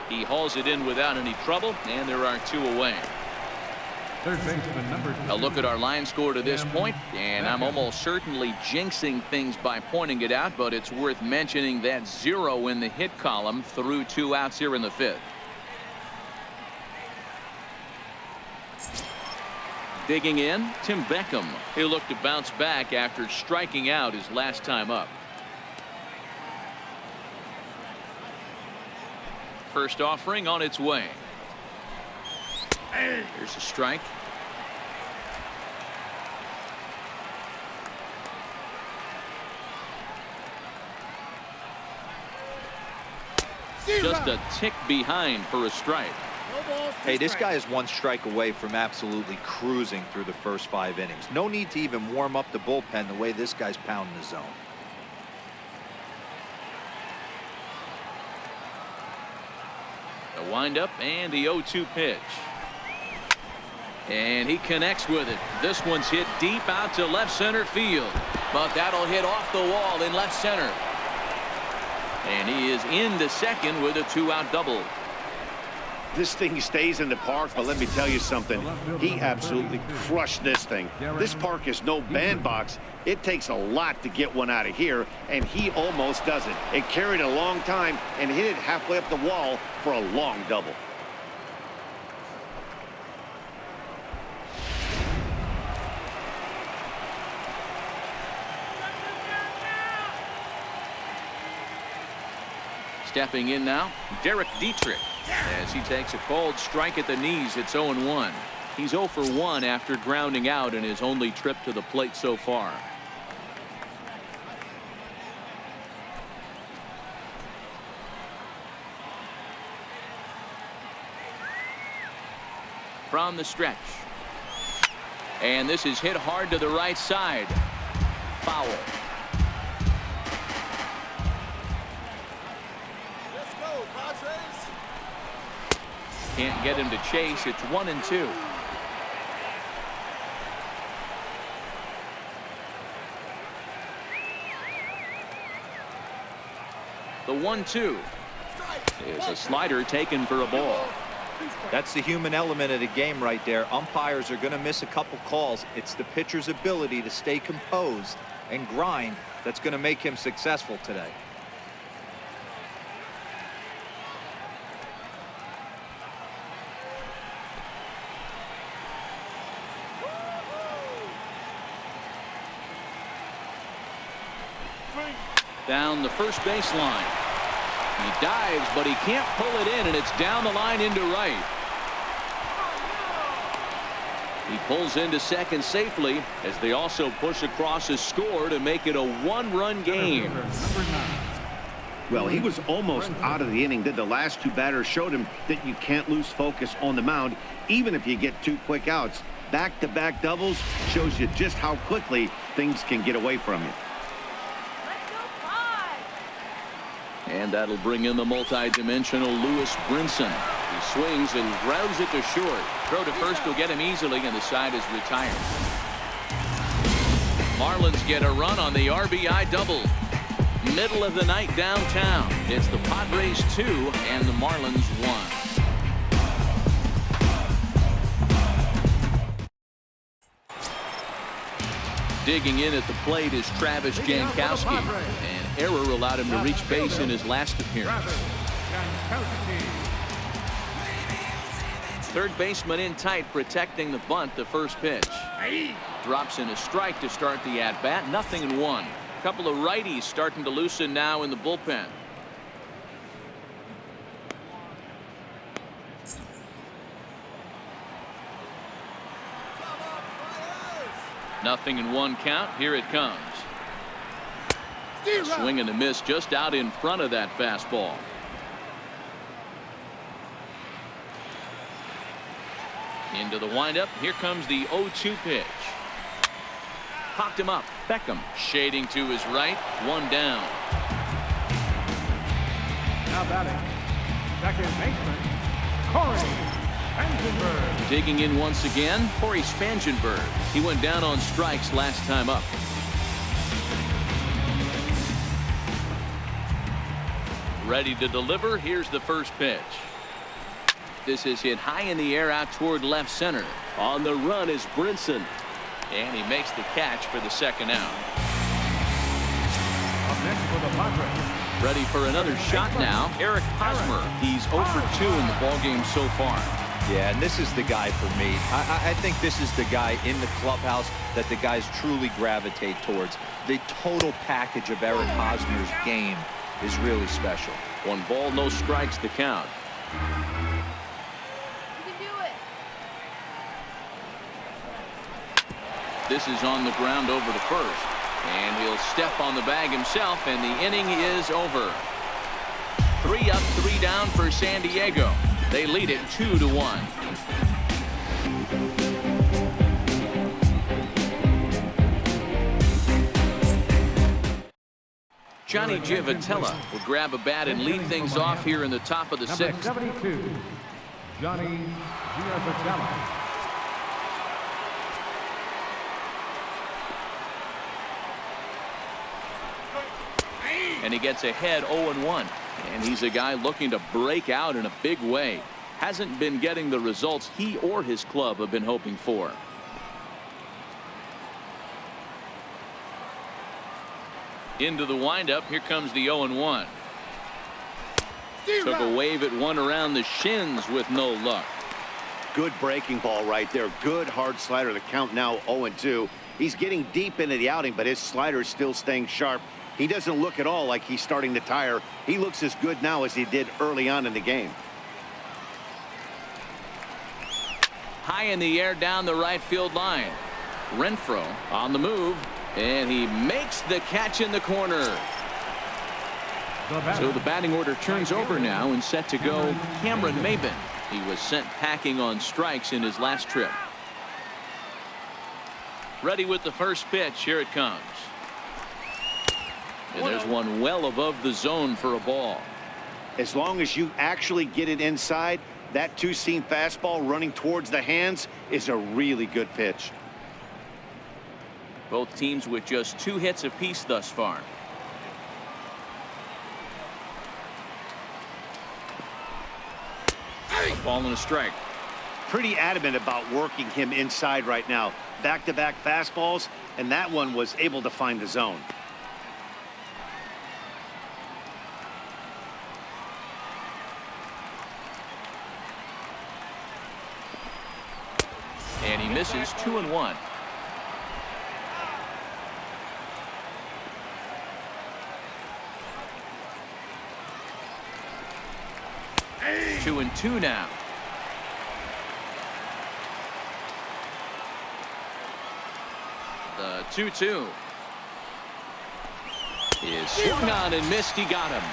He hauls it in without any trouble, and there are 2 away. Third baseman number 2. A look at our line score to this point, and I'm almost certainly jinxing things by pointing it out, but it's worth mentioning that 0 in the hit column through 2 outs here in the 5th. Digging in, Tim Beckham. He'll look to bounce back after striking out his last time up. First offering on its way. Here's a strike. Just a tick behind for a strike. Hey, this guy is 1 strike away from absolutely cruising through the first 5 innings. No need to even warm up the bullpen the way this guy's pounding the zone. The windup and the 0-2 pitch. And he connects with it. This one's hit deep out to left center field. But that'll hit off the wall in left center. And he is into second with a 2-out double. This thing stays in the park, but let me tell you something. He absolutely crushed this thing. This park is no bandbox. It takes a lot to get one out of here, and he almost does it. It carried a long time and hit it halfway up the wall for a long double. Stepping in now, Derek Dietrich, as he takes a cold strike at the knees. It's 0-1. He's 0 for 1 after grounding out in his only trip to the plate so far. From the stretch. And this is hit hard to the right side. Foul. Can't get him to chase. It's 1-2. The 1-2 is a slider taken for a ball. That's the human element of the game right there. Umpires are going to miss a couple calls. It's the pitcher's ability to stay composed and grind that's going to make him successful today. Down the first baseline. He dives, but he can't pull it in, and it's down the line into right. He pulls into second safely as they also push across a score to make it a one-run game. Well, he was almost out of the inning. Then the last two batters showed him that you can't lose focus on the mound, even if you get two quick outs. Back-to-back doubles shows you just how quickly things can get away from you. And that'll bring in the multi-dimensional Lewis Brinson. He swings and grounds it to short. Throw to first will get him easily, and the side is retired. Marlins get a run on the RBI double. Middle of the night downtown. It's the Padres 2 and the Marlins 1. Digging in at the plate is Travis Jankowski. An error allowed him to reach base in his last appearance. Third baseman in tight, protecting the bunt. The first pitch drops in a strike to start the at-bat. 0-1. A couple of righties starting to loosen now in the bullpen. Nothing in one count. Here it comes. A swing and a miss just out in front of that fastball. Into the windup. Here comes the 0-2 pitch. Popped him up. Beckham shading to his right. One down. Now batting, second baseman, Corey Spangenberg. Digging in once again, Corey Spangenberg. He went down on strikes last time up. Ready to deliver. Here's the first pitch. This is hit high in the air out toward left center. On the run is Brinson. And he makes the catch for the second out. Up next for the Padres. Ready for another shot now. Eric Hosmer. He's 0 for 2 in the ballgame so far. Yeah, and this is the guy for me. I think this is the guy in the clubhouse that the guys truly gravitate towards. The total package of Eric Hosmer's game is really special. 1 ball, no strikes to count. This is on the ground over to first. And he'll step on the bag himself, and the inning is over. 3 up, 3 down for San Diego. They lead it 2-1. Johnny Giavotella will grab a bat and lead things off here in the top of the 6th. 72, Johnny Giavotella. And he gets ahead 0-1. And he's a guy looking to break out in a big way. Hasn't been getting the results he or his club have been hoping for. Into the windup. Here comes the 0-1. Took a wave at one around the shins with no luck. Good breaking ball right there. Good hard slider. The count now 0-2. He's getting deep into the outing, but his slider is still staying sharp. He doesn't look at all like he's starting to tire. He looks as good now as he did early on in the game. High in the air down the right field line. Renfroe on the move, and he makes the catch in the corner. So the batting order turns over now and set to go Cameron Maybin. He was sent packing on strikes in his last trip. Ready with the first pitch. Here it comes. And there's one well above the zone for a ball. As long as you actually get it inside, that two-seam fastball running towards the hands is a really good pitch. Both teams with just 2 hits apiece thus far. A ball and a strike. Pretty adamant about working him inside right now. Back-to-back fastballs, and that one was able to find the zone. And he misses 2-1. Hey. 2-2 now. 2-2. Is swung on and missed. He got him.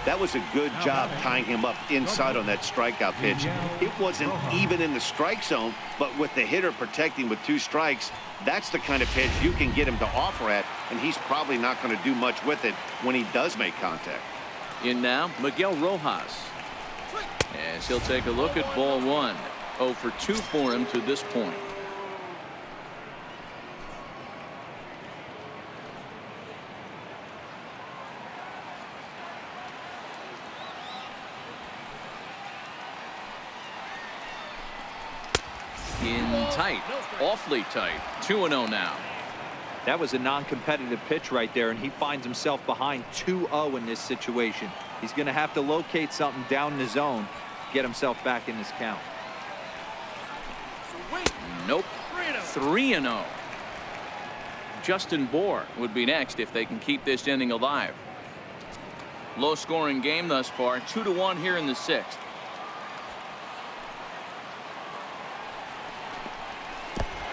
That was a good job tying him up inside on that strikeout pitch. It wasn't even in the strike zone, but with the hitter protecting with 2 strikes, that's the kind of pitch you can get him to offer at, and he's probably not going to do much with it when he does make contact. In now, Miguel Rojas. As he'll take a look at ball 1. 0 for 2 for him to this point. In tight, awfully tight. 2-0 now. That was a non-competitive pitch right there, and he finds himself behind 2-0 in this situation. He's going to have to locate something down the zone, get himself back in this count. Nope. 3-0. Justin Bour would be next if they can keep this inning alive. Low-scoring game thus far. 2-1 here in the 6th.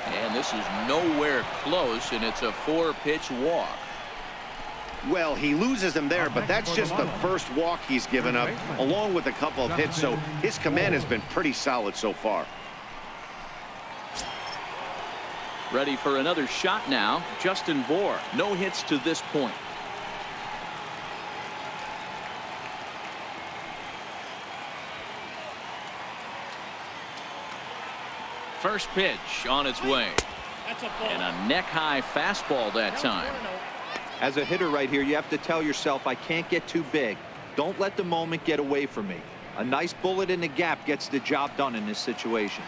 And this is nowhere close, and it's a 4-pitch walk. Well, he loses him there, but that's just the first walk he's given up, along with a couple of hits, so his command has been pretty solid so far. Ready for another shot now. Justin Bour. No hits to this point. First pitch on its way. And a neck-high fastball that time. As a hitter right here, you have to tell yourself, I can't get too big. Don't let the moment get away from me. A nice bullet in the gap gets the job done in this situation.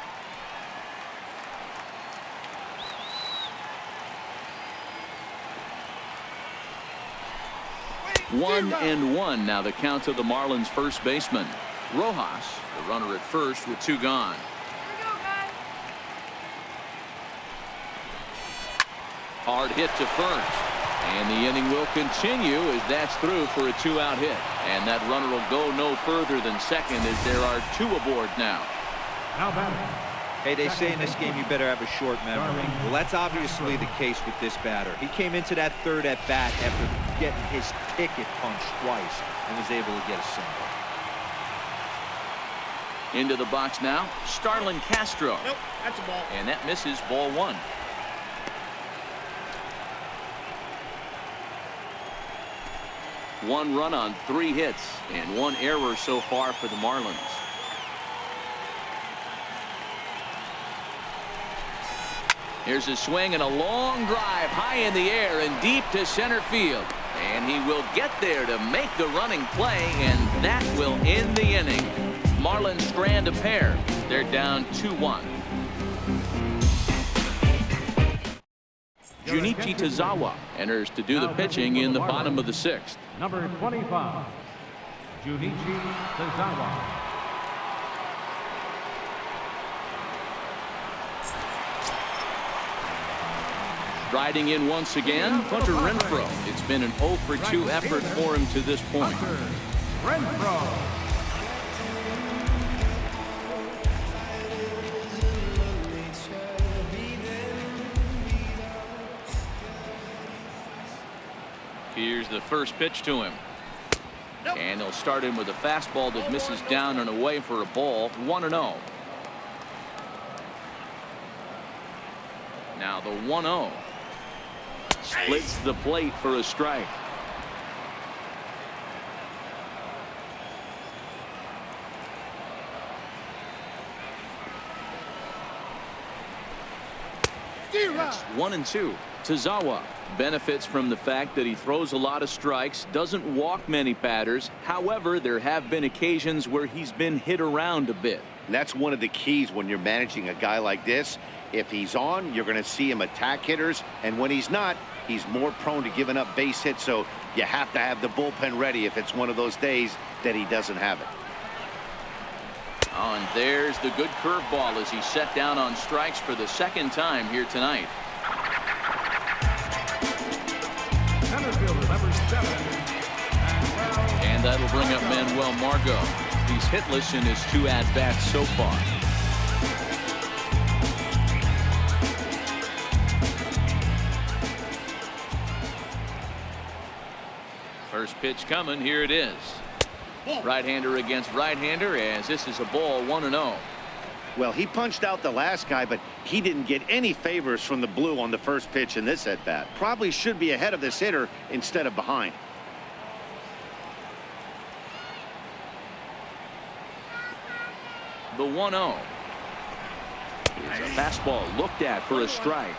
One and one now the count to the Marlins first baseman. Rojas, the runner at first with 2 gone. Hard hit to first. And the inning will continue as that's through for a 2-out hit. And that runner will go no further than second as there are 2 aboard now. Hey, they say in this game you better have a short memory. Well, that's obviously the case with this batter. He came into that 3rd at bat after getting his ticket punched twice and was able to get a single. Into the box now, Starlin Castro. Nope, that's a ball. And that misses ball 1. One run on 3 hits and 1 error so far for the Marlins. Here's a swing and a long drive high in the air and deep to center field. And he will get there to make the running play, and that will end the inning. Marlins strand a pair. They're down 2-1. Junichi Tazawa enters to do the pitching in the bottom of the 6th. Number 25, Junichi Tazawa. Riding in once again, Hunter Renfroe. It's been an 0 for 2 effort for him to this point. Renfroe. Here's the first pitch to him. And they'll start him with a fastball that misses down and away for a ball. 1-0. Now the 1-0. Splits the plate for a strike. That's 1-2. Tazawa benefits from the fact that he throws a lot of strikes, doesn't walk many batters. However, there have been occasions where he's been hit around a bit. And that's one of the keys when you're managing a guy like this. If he's on, you're going to see him attack hitters, and when he's not, he's more prone to giving up base hits, so you have to have the bullpen ready if it's one of those days that he doesn't have it. Oh, and there's the good curveball as he's set down on strikes for the 2nd time here tonight. Center fielder, number 7. And that'll bring up Manuel Margot. He's hitless in his 2 at-bats so far. Pitch coming. Here it is. Right-hander against right-hander, as this is a ball, 1-0. Well, he punched out the last guy, but he didn't get any favors from the blue on the first pitch in this at-bat. Probably should be ahead of this hitter instead of behind. The 1-0 is a fastball looked at for a strike.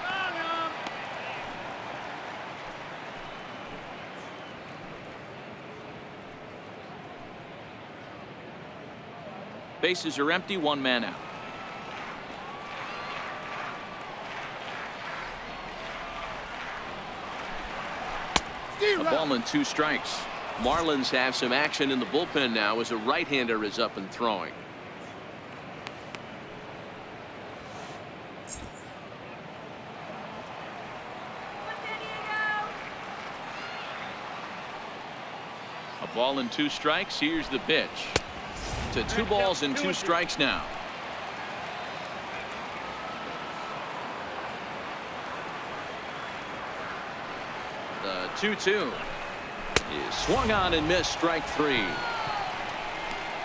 Bases are empty, one man out. A ball and 2 strikes. Marlins have some action in the bullpen now as a right-hander is up and throwing. A ball and 2 strikes. Here's the pitch. To 2 balls and 2 strikes now. The 2-2 is swung on and missed, strike 3.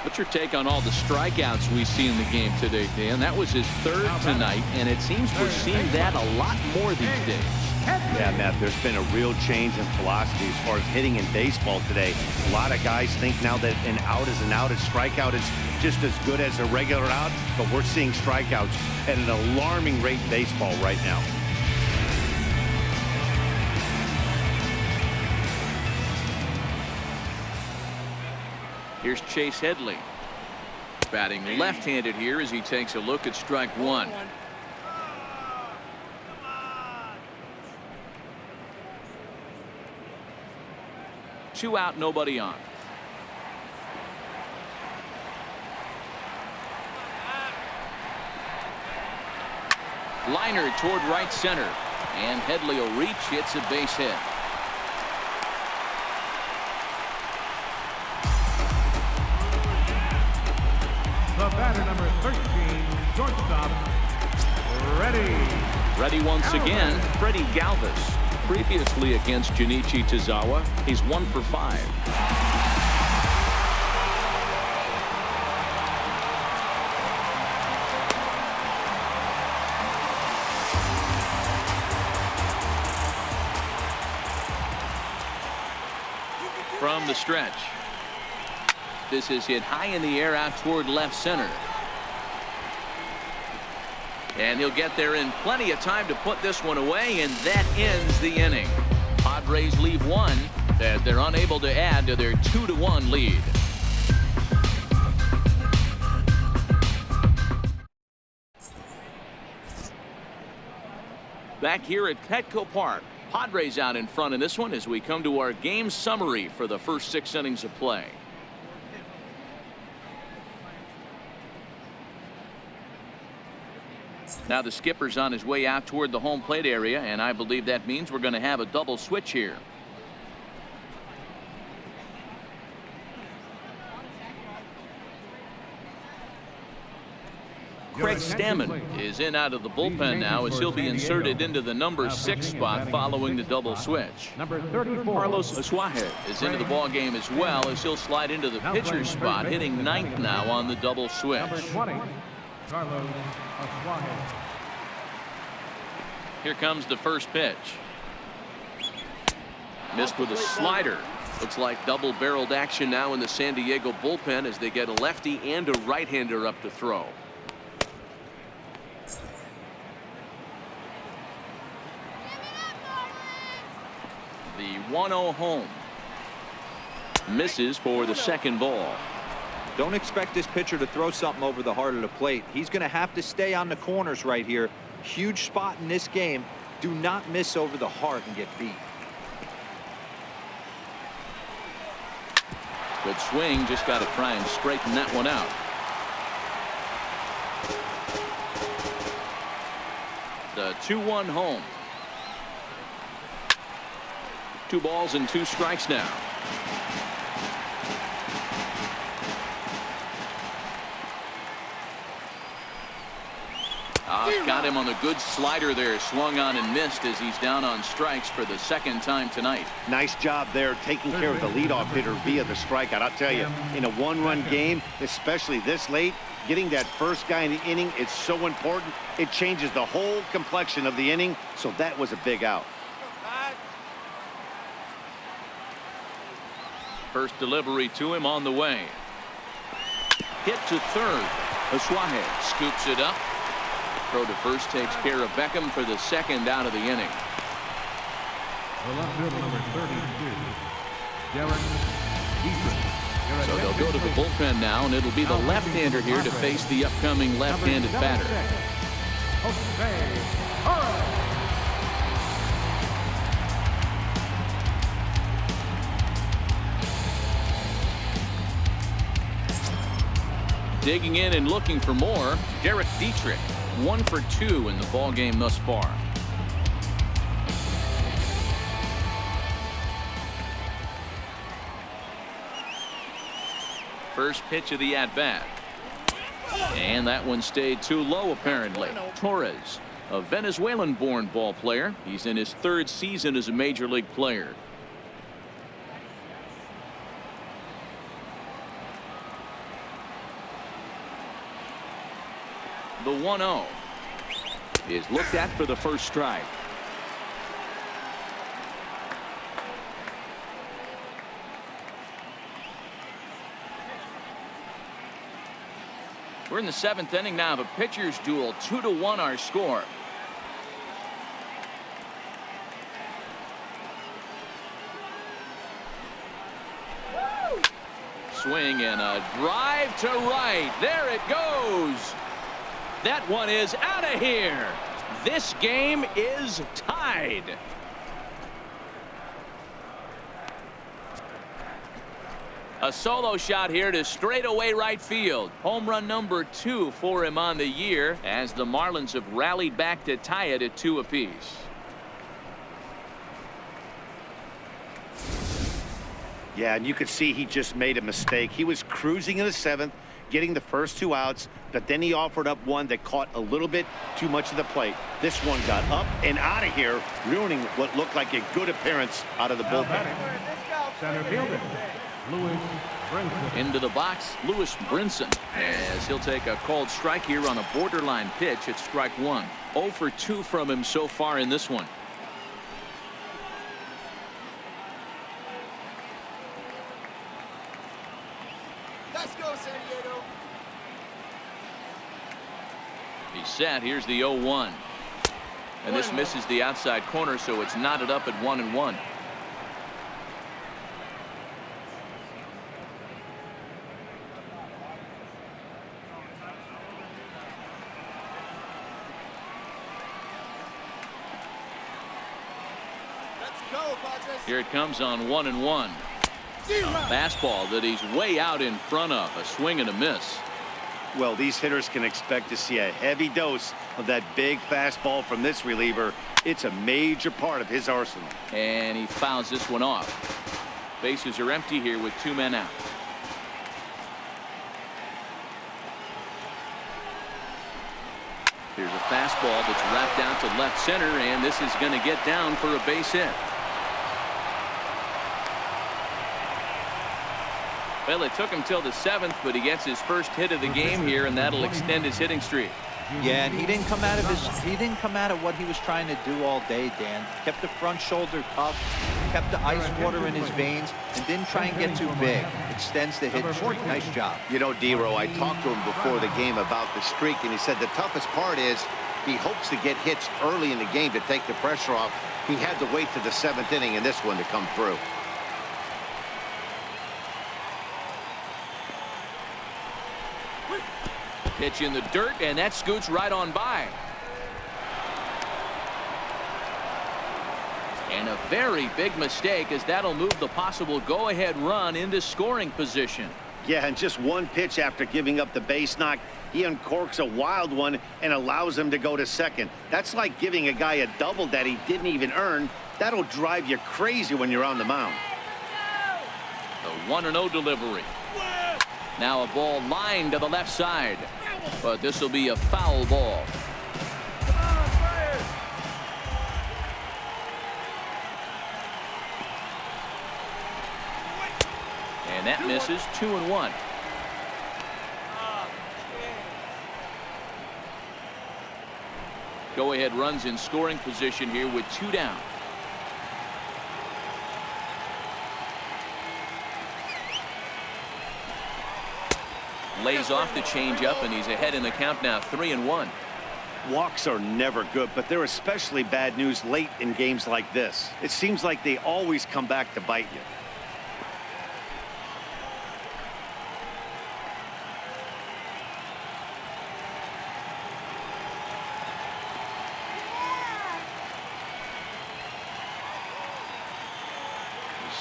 What's your take on all the strikeouts we see in the game today, Dan? That was his 3rd tonight, and it seems we're seeing that a lot more these days. Yeah, Matt, there's been a real change in philosophy as far as hitting in baseball today. A lot of guys think now that an out is an out, a strikeout is just as good as a regular out, but we're seeing strikeouts at an alarming rate in baseball right now. Here's Chase Headley. Batting left-handed here as he takes a look at strike 1. Two out, nobody on. Liner toward right center, and Headley will reach. It's a base hit. The batter, number 13, shortstop, Ready once again, Freddie Galvis. Previously against Junichi Tozawa, he's 1 for 5. From the stretch. This is hit high in the air out toward left center. And he'll get there in plenty of time to put this one away, and that ends the inning. Padres leave 1 as they're unable to add to their 2-1 lead. Back here at Petco Park, Padres out in front in this one as we come to our game summary for the first 6 innings of play. Now the skipper's on his way out toward the home plate area, and I believe that means we're going to have a double switch here. Craig Stammen is in out of the bullpen now as he'll be inserted into the number 6 spot following the double switch. number 34. Carlos Asuaje is into the ball game as well as he'll slide into the pitcher's spot, hitting 9th now on the double switch. Number 20, Carlos Asuaje. Here comes the first pitch. Missed with a slider. Looks like double-barreled action now in the San Diego bullpen as they get a lefty and a right-hander up to throw. The 1-0 home. Misses for the 2nd ball. Don't expect this pitcher to throw something over the heart of the plate. He's going to have to stay on the corners right here. Huge spot in this game. Do not miss over the heart and get beat. Good swing, just got to try and straighten that one out. The 2-1 home. 2 balls and 2 strikes now. Got him on the good slider there. Swung on and missed as he's down on strikes for the second time tonight. Nice job there taking care of the leadoff hitter via the strikeout. I'll tell you, in a one-run game, especially this late, getting that first guy in the inning is so important. It changes the whole complexion of the inning, so that was a big out. First delivery to him on the way. Hit to third. Asuaje scoops it up. Throw to first takes care of Beckham for the second out of the inning. The left fielder, number 32, Derek Dietrich. So they'll go to the bullpen now, and it'll be the left-hander here to face the upcoming left-handed batter. Digging in and looking for more, Derek Dietrich. 1 for 2 in the ball game thus far. First pitch of the at-bat. And that one stayed too low, apparently. Torres, a Venezuelan-born ball player. He's in his third season as a major league player. The 1-0 is looked at for the first strike. We're in the 7th inning now. The pitchers duel. 2-1 our score. Swing and a drive to right. There it goes. That one is out of here. This game is tied. A solo shot here to straightaway right field. Home run number 2 for him on the year as the Marlins have rallied back to tie it at 2 apiece. Yeah, and you could see he just made a mistake. He was cruising in the 7th, getting the first 2 outs, but then he offered up one that caught a little bit too much of the plate. This one got up and out of here, ruining what looked like a good appearance out of the bullpen. Center fielder, Lewis Brinson. Into the box, Lewis Brinson, as he'll take a called strike here on a borderline pitch at strike 1. 0 for 2 from him so far in this one. Let's go, San Diego. He's set. Here's the 0-1. And this misses the outside corner, so it's knotted up at 1-1. Let's go, Padres. Here it comes on 1-1. A fastball that he's way out in front of. A swing and a miss. Well, these hitters can expect to see a heavy dose of that big fastball from this reliever. It's a major part of his arsenal. And he fouls this one off. Bases are empty here with 2 men out. Here's a fastball that's wrapped out to left center, and this is going to get down for a base hit. Well, it took him till the 7th, but he gets his first hit of the game here, and that'll extend his hitting streak. Yeah, and he didn't come out of what he was trying to do all day, Dan. Kept the front shoulder tough, kept the ice water in his veins, and didn't try and get too big. Extends the hit streak. Nice job. You know, D-Row, I talked to him before the game about the streak, and he said the toughest part is he hopes to get hits early in the game to take the pressure off. He had to wait to the 7th inning in this one to come through. Pitch in the dirt, and that scoots right on by. And a very big mistake, as that'll move the possible go-ahead run into scoring position. Yeah, and just one pitch after giving up the base knock, he uncorks a wild one and allows him to go to second. That's like giving a guy a double that he didn't even earn. That'll drive you crazy when you're on the mound. The 1-0 delivery. Now a ball lined to the left side, but this will be a foul ball. misses. 2-1. Go-ahead runs in scoring position here with 2 down. Lays off the changeup, and he's ahead in the count now, 3-1. Walks are never good, but they're especially bad news late in games like this. It seems like they always come back to bite you.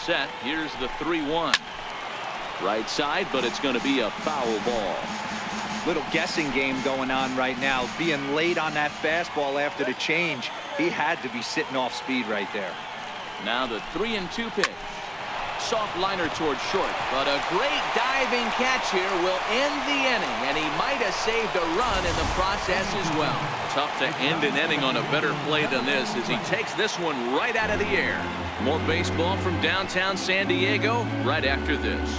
Set. Here's the 3-1. Right side, but it's going to be a foul ball. Little guessing game going on right now. Being late on that fastball after the change. He had to be sitting off speed right there. Now the 3-2 pitch. Soft liner towards short, but a great diving catch here will end the inning, and he might have saved a run in the process as well. Tough to end an inning on a better play than this as he takes this one right out of the air. More baseball from downtown San Diego right after this.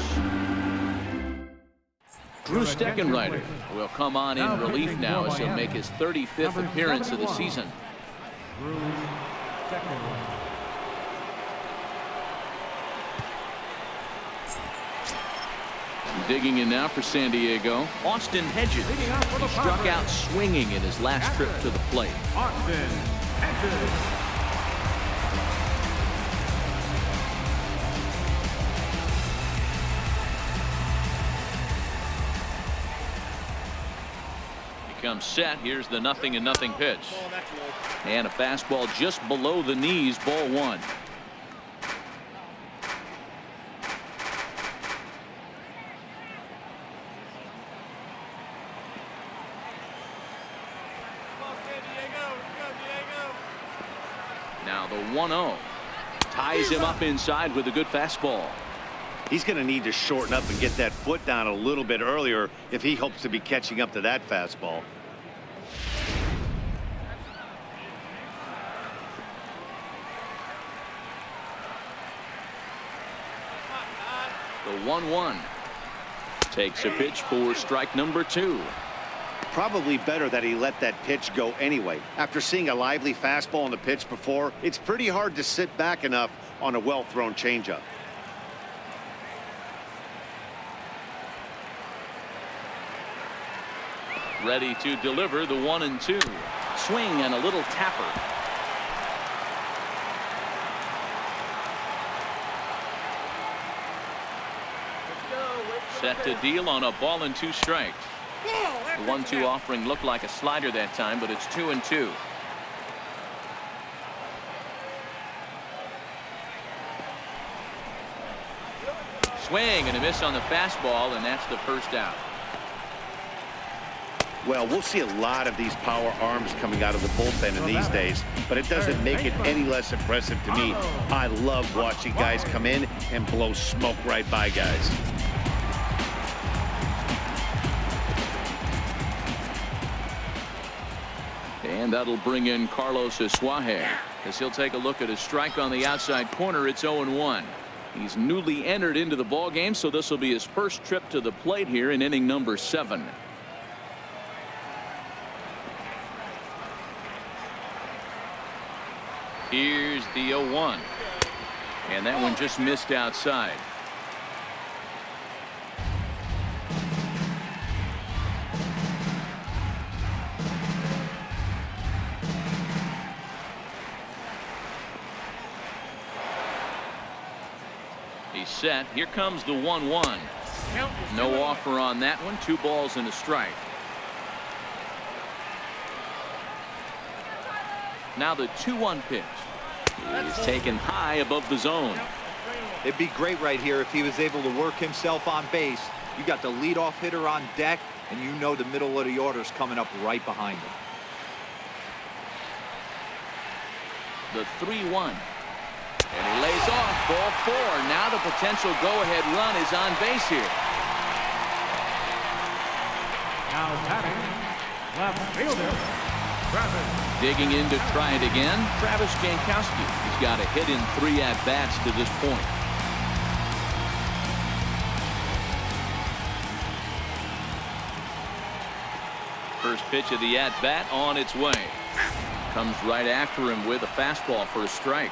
Drew Steckenrider will come on in relief now as he'll make his 35th appearance of the season. Drew Steckenrider. Digging in now for San Diego, Austin Hedges. He struck out swinging in his last trip to the plate. Austin Hedges. Comes set. Here's the 0-0 pitch. And a fastball just below the knees, ball 1. Now the 1-0. Ties him up inside with a good fastball. He's going to need to shorten up and get that foot down a little bit earlier if he hopes to be catching up to that fastball. The 1-1. Takes a pitch for strike number 2. Probably better that he let that pitch go anyway. After seeing a lively fastball on the pitch before, it's pretty hard to sit back enough on a well-thrown changeup. Ready to deliver the 1-2. Swing and a little tapper. Set to deal on a ball and 2 strikes. The 1-2 offering looked like a slider that time, but it's 2-2. Swing and a miss on the fastball, and that's the first out. Well, we'll see a lot of these power arms coming out of the bullpen in these days, but it doesn't make it any less impressive to me. I love watching guys come in and blow smoke right by guys. And that'll bring in Carlos Asuaje as he'll take a look at his strike on the outside corner. It's 0-1. He's newly entered into the ball game, so this will be his first trip to the plate here in inning number 7. Here's the 0-1, and that one just missed outside. He's set. Here comes the 1-1. No offer on that one. 2 balls and a strike. Now the 2-1 pitch is taken high above the zone. It'd be great right here if he was able to work himself on base. You got the leadoff hitter on deck, and you know the middle of the order's coming up right behind him. The 3-1. And he lays off ball 4. Now the potential go-ahead run is on base here. Now batting, left fielder, Travis. Digging in to try it again, Travis Jankowski. He's got a hit in 3 at-bats to this point. First pitch of the at-bat on its way. Comes right after him with a fastball for a strike.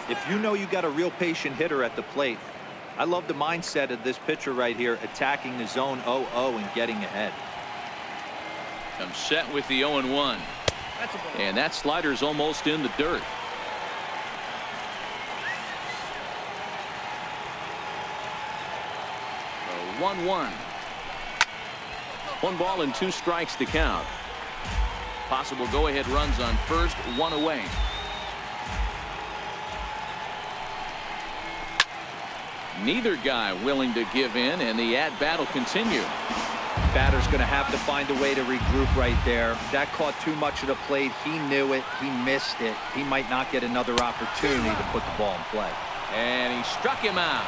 If you know you got a real patient hitter at the plate, I love the mindset of this pitcher right here, attacking the zone 0-0 and getting ahead. Comes set with the 0-1. And that slider's almost in the dirt. 1-1. 1 ball and 2 strikes to count. Possible go-ahead runs on first, 1 away. Neither guy willing to give in, and the at-bat will continue. Batter's going to have to find a way to regroup right there. That caught too much of the plate. He knew it. He missed it. He might not get another opportunity to put the ball in play. And he struck him out.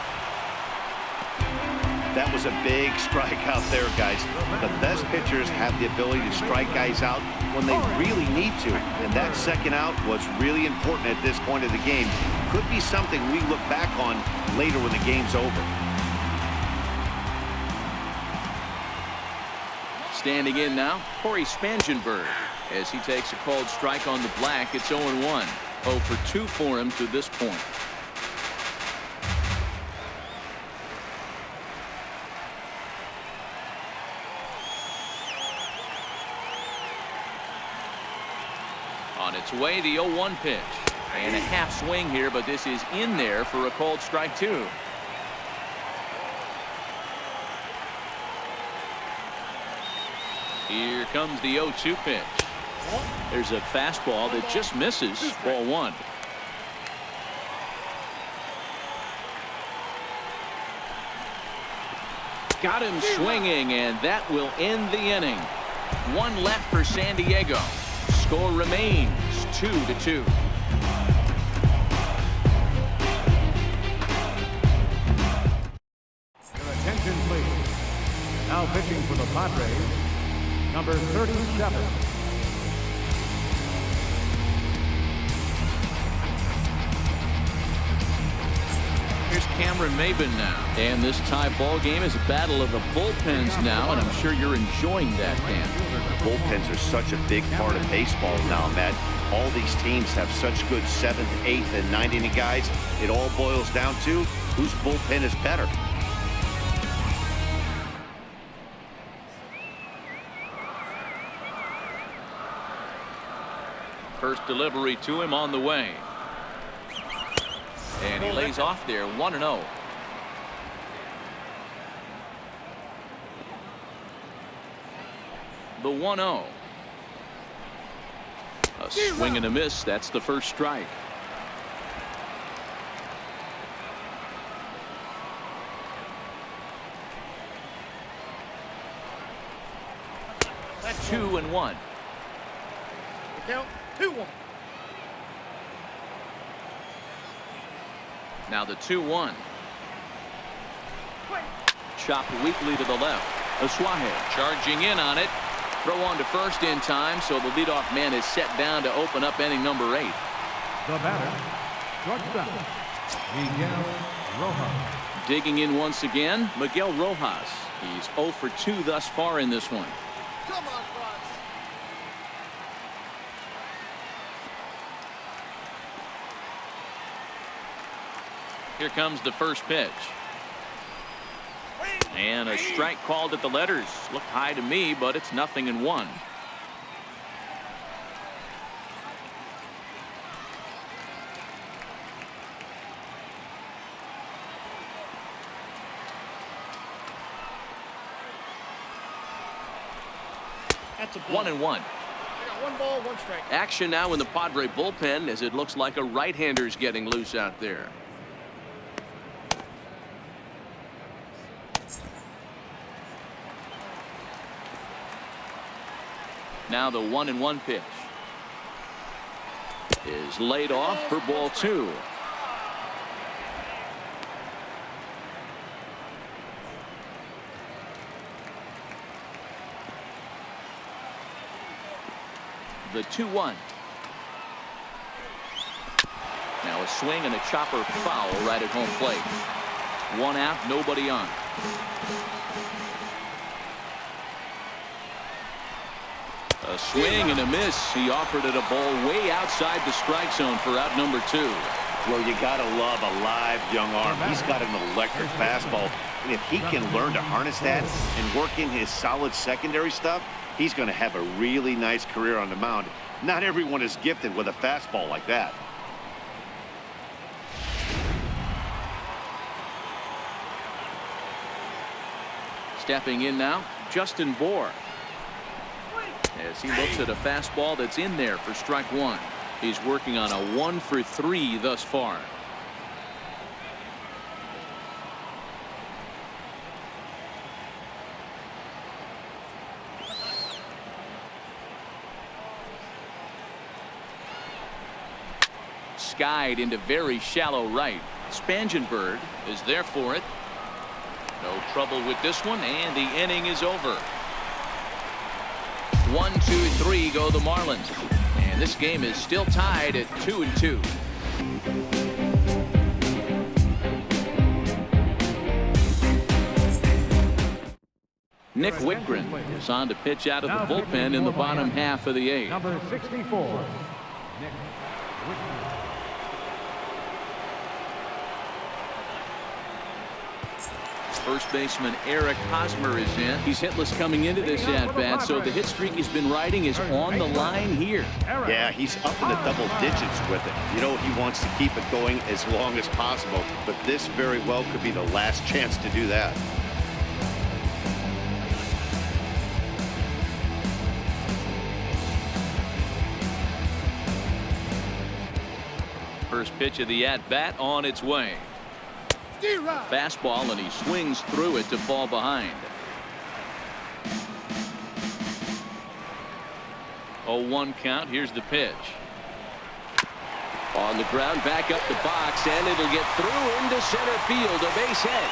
That was a big strike out there, guys. The best pitchers have the ability to strike guys out when they really need to. And that second out was really important at this point of the game. Could be something we look back on later when the game's over. Standing in now, Corey Spangenberg, as he takes a called strike on the black. It's 0-1. 0 for 2 for him to this point. On its way, the 0-1 pitch. And a half swing here, but this is in there for a called strike 2. Here comes the 0-2 pitch. There's a fastball that just misses. Ball 1. Got him swinging, and that will end the inning. 1 left for San Diego. Score remains 2-2. Your attention, please. Now pitching for the Padres, number 37. Here's Cameron Maben now. And this tie ball game is a battle of the bullpens now, and I'm sure you're enjoying that, Dan. Bullpens are such a big part of baseball now, Matt. All these teams have such good 7th, 8th, and 9th inning guys. It all boils down to whose bullpen is better. First delivery to him on the way. And he lays off there, 1-0. The 1-0. A swing and a miss. That's the first strike. That's 2-1. Count 2-1. Now the 2-1. Chopped weakly to the left. Asuaje charging in on it. Throw on to first in time, so the leadoff man is set down to open up inning number 8. The batter, shortstop, Miguel Rojas. Digging in once again, Miguel Rojas. He's 0 for 2 thus far in this one. Come on, Fox. Here comes the first pitch. And a strike called at the letters. Looked high to me, but it's 0-1. That's a ball. 1-1. I got 1 ball, 1 strike. Action now in the Padre bullpen, as it looks like a right-hander's getting loose out there. Now the 1-1 pitch is laid off for ball 2. The 2-1. Now a swing and a chopper foul right at home plate. 1 out, nobody on. A swing and a miss. He offered it a ball way outside the strike zone for out number 2. Well, you got to love a live young arm. He's got an electric fastball. And if he can learn to harness that and work in his solid secondary stuff, he's going to have a really nice career on the mound. Not everyone is gifted with a fastball like that. Stepping in now, Justin Bohr. As he looks at a fastball that's in there for strike 1. He's working on a 1 for 3 thus far. Skied into very shallow right. Spangenberg is there for it. No trouble with this one, and the inning is over. 1, 2, 3 go the Marlins. And this game is still tied at 2-2. Nick Whitgren is on to pitch out of the bullpen in the bottom half of the 8th. Number 64, Nick Whitgren. First baseman Eric Hosmer is in. He's hitless coming into this at-bat, so the hit streak he's been riding is on the line here. Yeah, he's up in the double digits with it. You know, he wants to keep it going as long as possible, but this very well could be the last chance to do that. First pitch of the at-bat on its way. Fastball, and he swings through it to fall behind. 0-1 count. Here's the pitch. On the ground, back up the box, and it'll get through into center field. A base hit.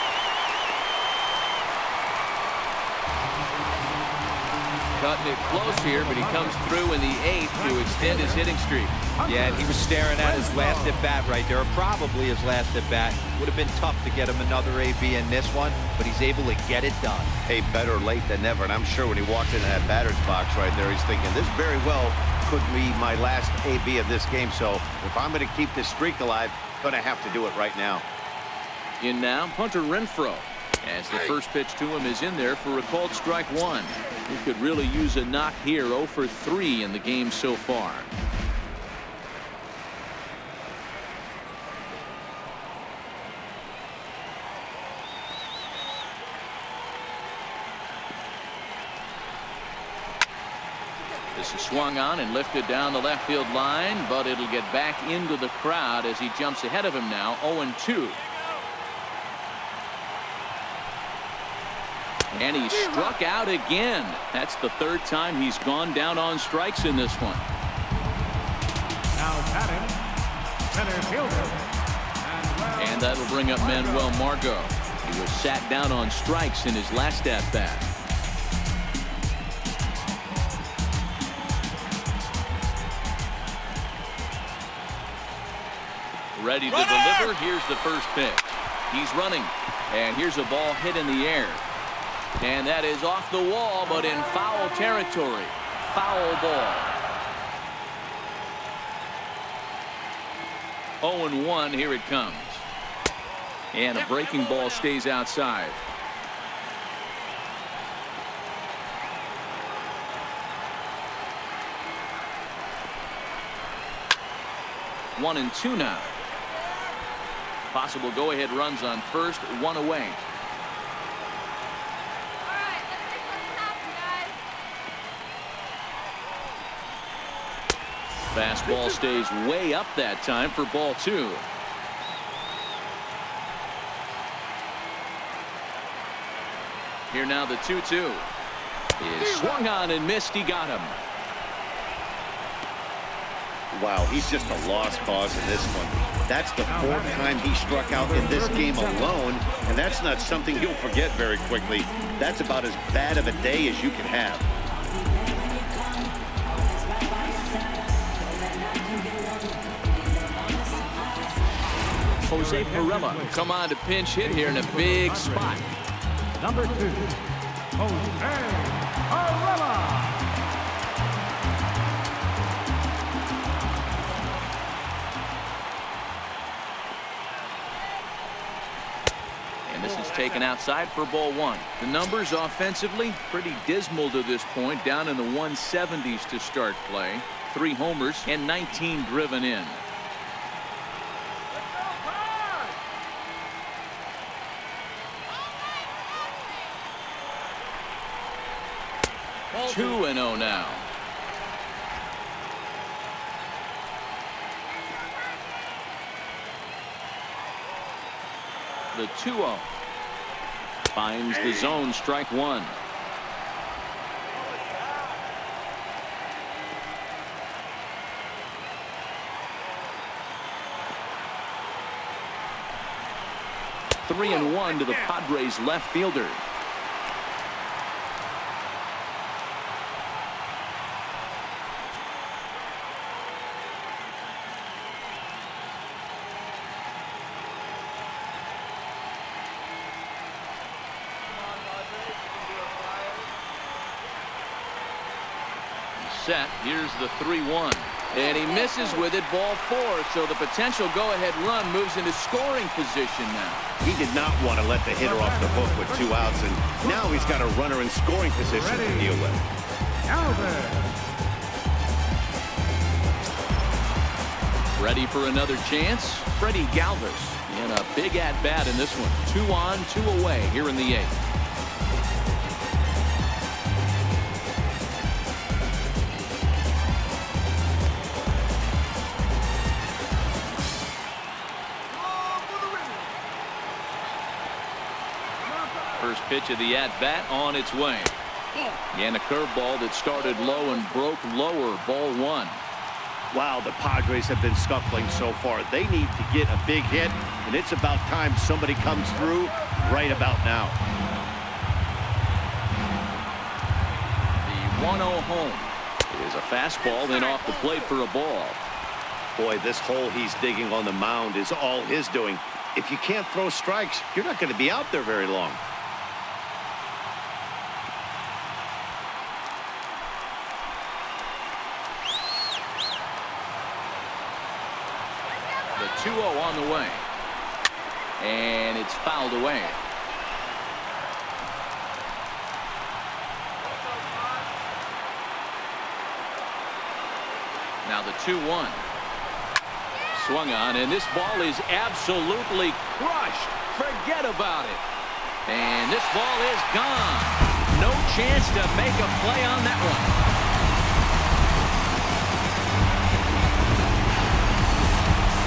Cutting it close here, but he comes through in the 8th to extend his hitting streak. Yeah, and he was staring at his last at-bat right there, probably his last at-bat. Would have been tough to get him another AB in this one, but he's able to get it done. Hey, better late than never, and I'm sure when he walked into that batter's box right there, he's thinking, this very well could be my last AB of this game, so if I'm going to keep this streak alive, I'm going to have to do it right now. In now, Hunter Renfroe. As the first pitch to him is in there for a called strike 1. He could really use a knock here. 0 for 3 in the game so far. This is swung on and lifted down the left field line, but it'll get back into the crowd as he jumps ahead of him now. 0-2. And he struck out again. That's the 3rd time he's gone down on strikes in this one. Now batting, center fielder. And that'll bring up Manuel Margot. He was sat down on strikes in his last at-bat. Ready to deliver. Here's the first pitch. He's running. And here's a ball hit in the air. And that is off the wall, but in foul territory. Foul ball. 0-1. Here it comes. And a breaking ball stays outside. One and 2 now. Possible go-ahead runs on first, 1 away. Fastball stays way up that time for ball 2. Here now the 2-2 is swung on and missed. He got him. Wow, he's just a lost cause in this one. That's the 4th time he struck out in this game alone, and that's not something you'll forget very quickly. That's about as bad of a day as you can have. Jose Pirela come on to pinch hit here in a big spot. Number 2, Jose Pirela. taken outside for ball one. The numbers offensively pretty dismal to this point, down in the 170s to start play. 3 homers and 19 driven in. Ball 2-0 now. The 2-0 finds the zone, strike one. Three and one to the Padres left fielder. Set. Here's the 3-1. And he misses with it, ball 4. So the potential go-ahead run moves into scoring position now. He did not want to let the hitter off the hook with 2 outs, and now he's got a runner in scoring position to deal with. Ready for another chance? Freddie Galvis. And a big at-bat in this one. 2 on, 2 away here in the 8th. First pitch of the at-bat on its way. And a curveball that started low and broke lower, ball 1. Wow, the Padres have been scuffling so far. They need to get a big hit, and it's about time somebody comes through right about now. The 1-0 home. It is a fastball, then off the plate for a ball. Boy, this hole he's digging on the mound is all his doing. If you can't throw strikes, you're not going to be out there very long. The 2-0 on the way. And it's fouled away. Now the 2-1. Swung on, and this ball is absolutely crushed. Forget about it. And this ball is gone. No chance to make a play on that one.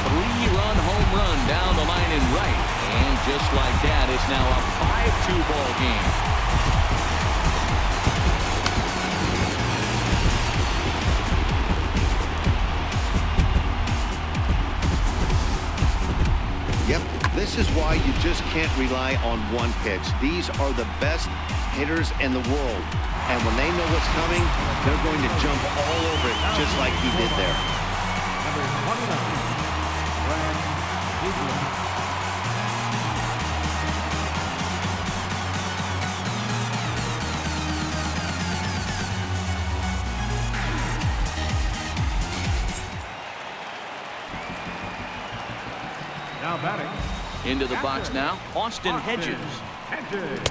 Three-run home run down the line in right. And just like that, it's now a 5-2 ball game. Yep, this is why you just can't rely on one pitch. These are the best hitters in the world. And when they know what's coming, they're going to jump all over it, just like he did there. Number 29, now batting. Into the box now, Austin Hedges.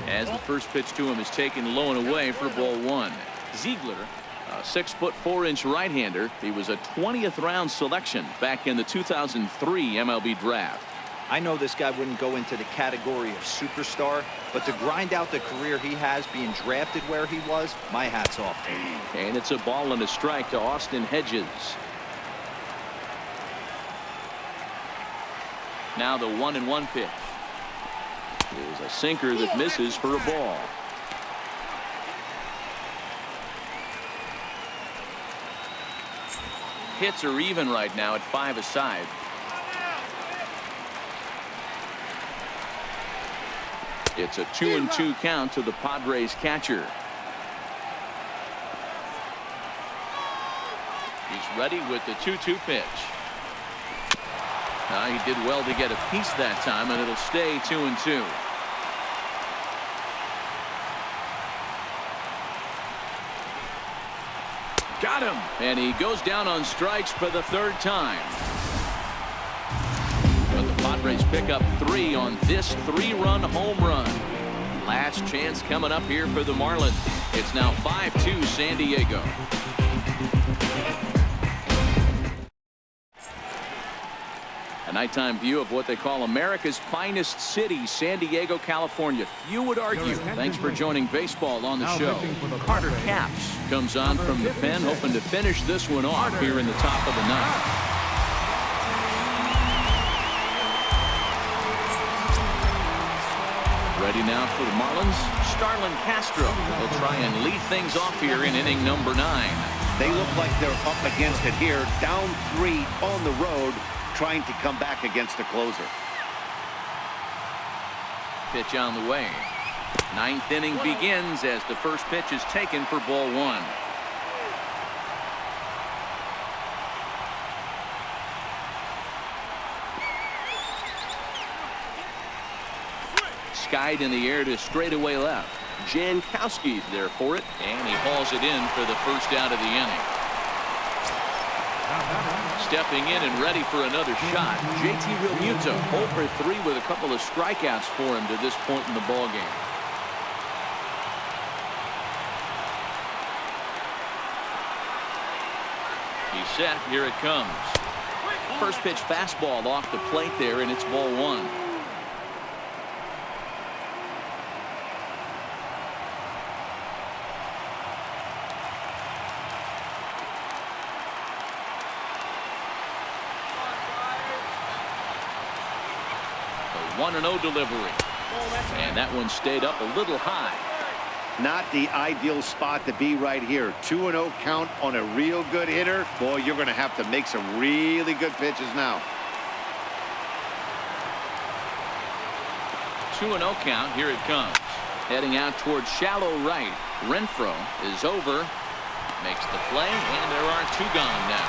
As the first pitch to him is taken low and away for ball 1. Ziegler, a 6'4" right-hander. He was a 20th round selection back in the 2003 MLB draft. I know this guy wouldn't go into the category of superstar, but to grind out the career he has being drafted where he was, my hat's off to him. And it's a ball and a strike to Austin Hedges. Now the 1-1 pitch. There's a sinker that misses for a ball. Hits are even right now at 5 aside. It's a 2-2 count to the Padres catcher. He's ready with the 2-2 pitch. He did well to get a piece that time, and it'll stay 2-2. Got him, and he goes down on strikes for the 3rd time. But the Padres pick up 3 on this 3-run home run. Last chance coming up here for the Marlins. It's now 5-2 San Diego. A nighttime view of what they call America's finest city, San Diego, California. Few would argue. Thanks for joining baseball on the show. Carter Capps comes on from the pen, hoping to finish this one off here in the top of the ninth. Ready now for the Marlins, Starlin Castro. They'll try and lead things off here in inning number 9. They look like they're up against it here, down 3 on the road, trying to come back against a closer. Pitch on the way. 9th inning begins as the first pitch is taken for ball 1. Skied in the air to straightaway left. Jankowski's there for it, and he hauls it in for the first out of the inning. Stepping in and ready for another shot, JT Realmuto, 0 for 3 with a couple of strikeouts for him to this point in the ballgame. He's set. Here it comes. First pitch fastball off the plate there, and it's ball 1. The 1-0 delivery. And that one stayed up a little high. Not the ideal spot to be right here. 2-0 count on a real good hitter. Boy, you're going to have to make some really good pitches now. 2-0 count. Here it comes. Heading out towards shallow right. Renfroe is over. Makes the play, and there are 2 gone now.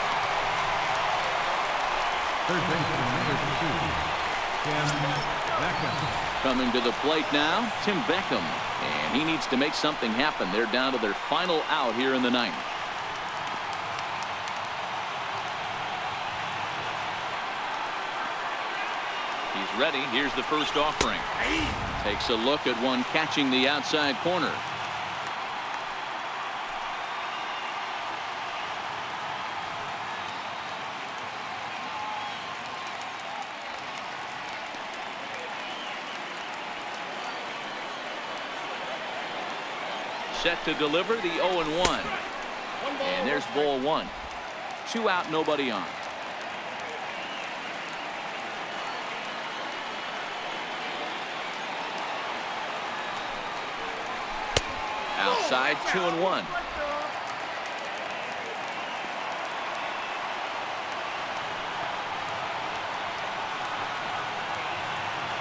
Third baseman, number 2, Tim Beckham. Coming to the plate now, Tim Beckham. And he needs to make something happen. They're down to their final out here in the 9th. He's ready. Here's the first offering. Takes a look at one catching the outside corner. Set to deliver the 0-1. And there's ball 1. 2 out, nobody on. Outside, 2-1.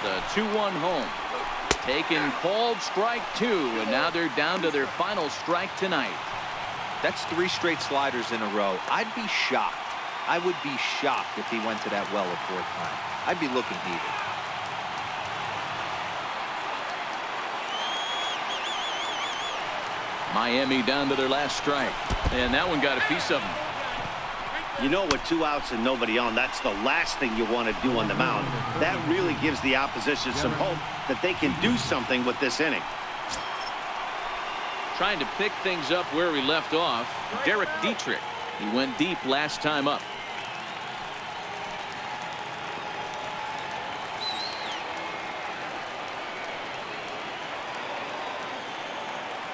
The 2-1 home. Taken, called strike 2, and now they're down to their final strike tonight. That's 3 straight sliders in a row. I'd be shocked. I would be shocked if he went to that well a 4th time. I'd be looking heated. Miami down to their last strike, and that one got a piece of them. You know, with 2 outs and nobody on, that's the last thing you want to do on the mound. That really gives the opposition some hope that they can do something with this inning. Trying to pick things up where we left off, Derek Dietrich. He went deep last time up.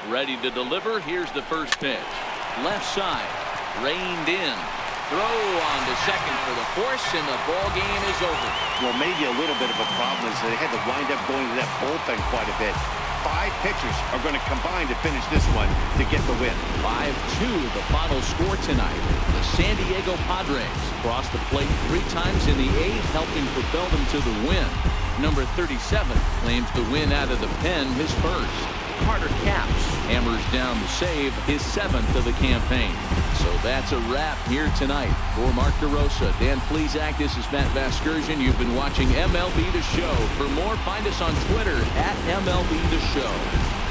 Ready to deliver. Here's the first pitch. Left side. Reined in. Throw on to second for the force, and the ball game is over. Well, maybe a little bit of a problem is they had to wind up going to that bullpen quite a bit. 5 pitchers are going to combine to finish this one to get the win. 5-2 the final score tonight. The San Diego Padres crossed the plate 3 times in the 8th, helping propel them to the win. Number 37 claims the win out of the pen, his first. Carter Capps hammers down the save, his 7th of the campaign. So that's a wrap here tonight. For Mark DeRosa, Dan Plesac, this is Matt Vasgersian. You've been watching MLB The Show. For more, find us on Twitter @MLB The Show.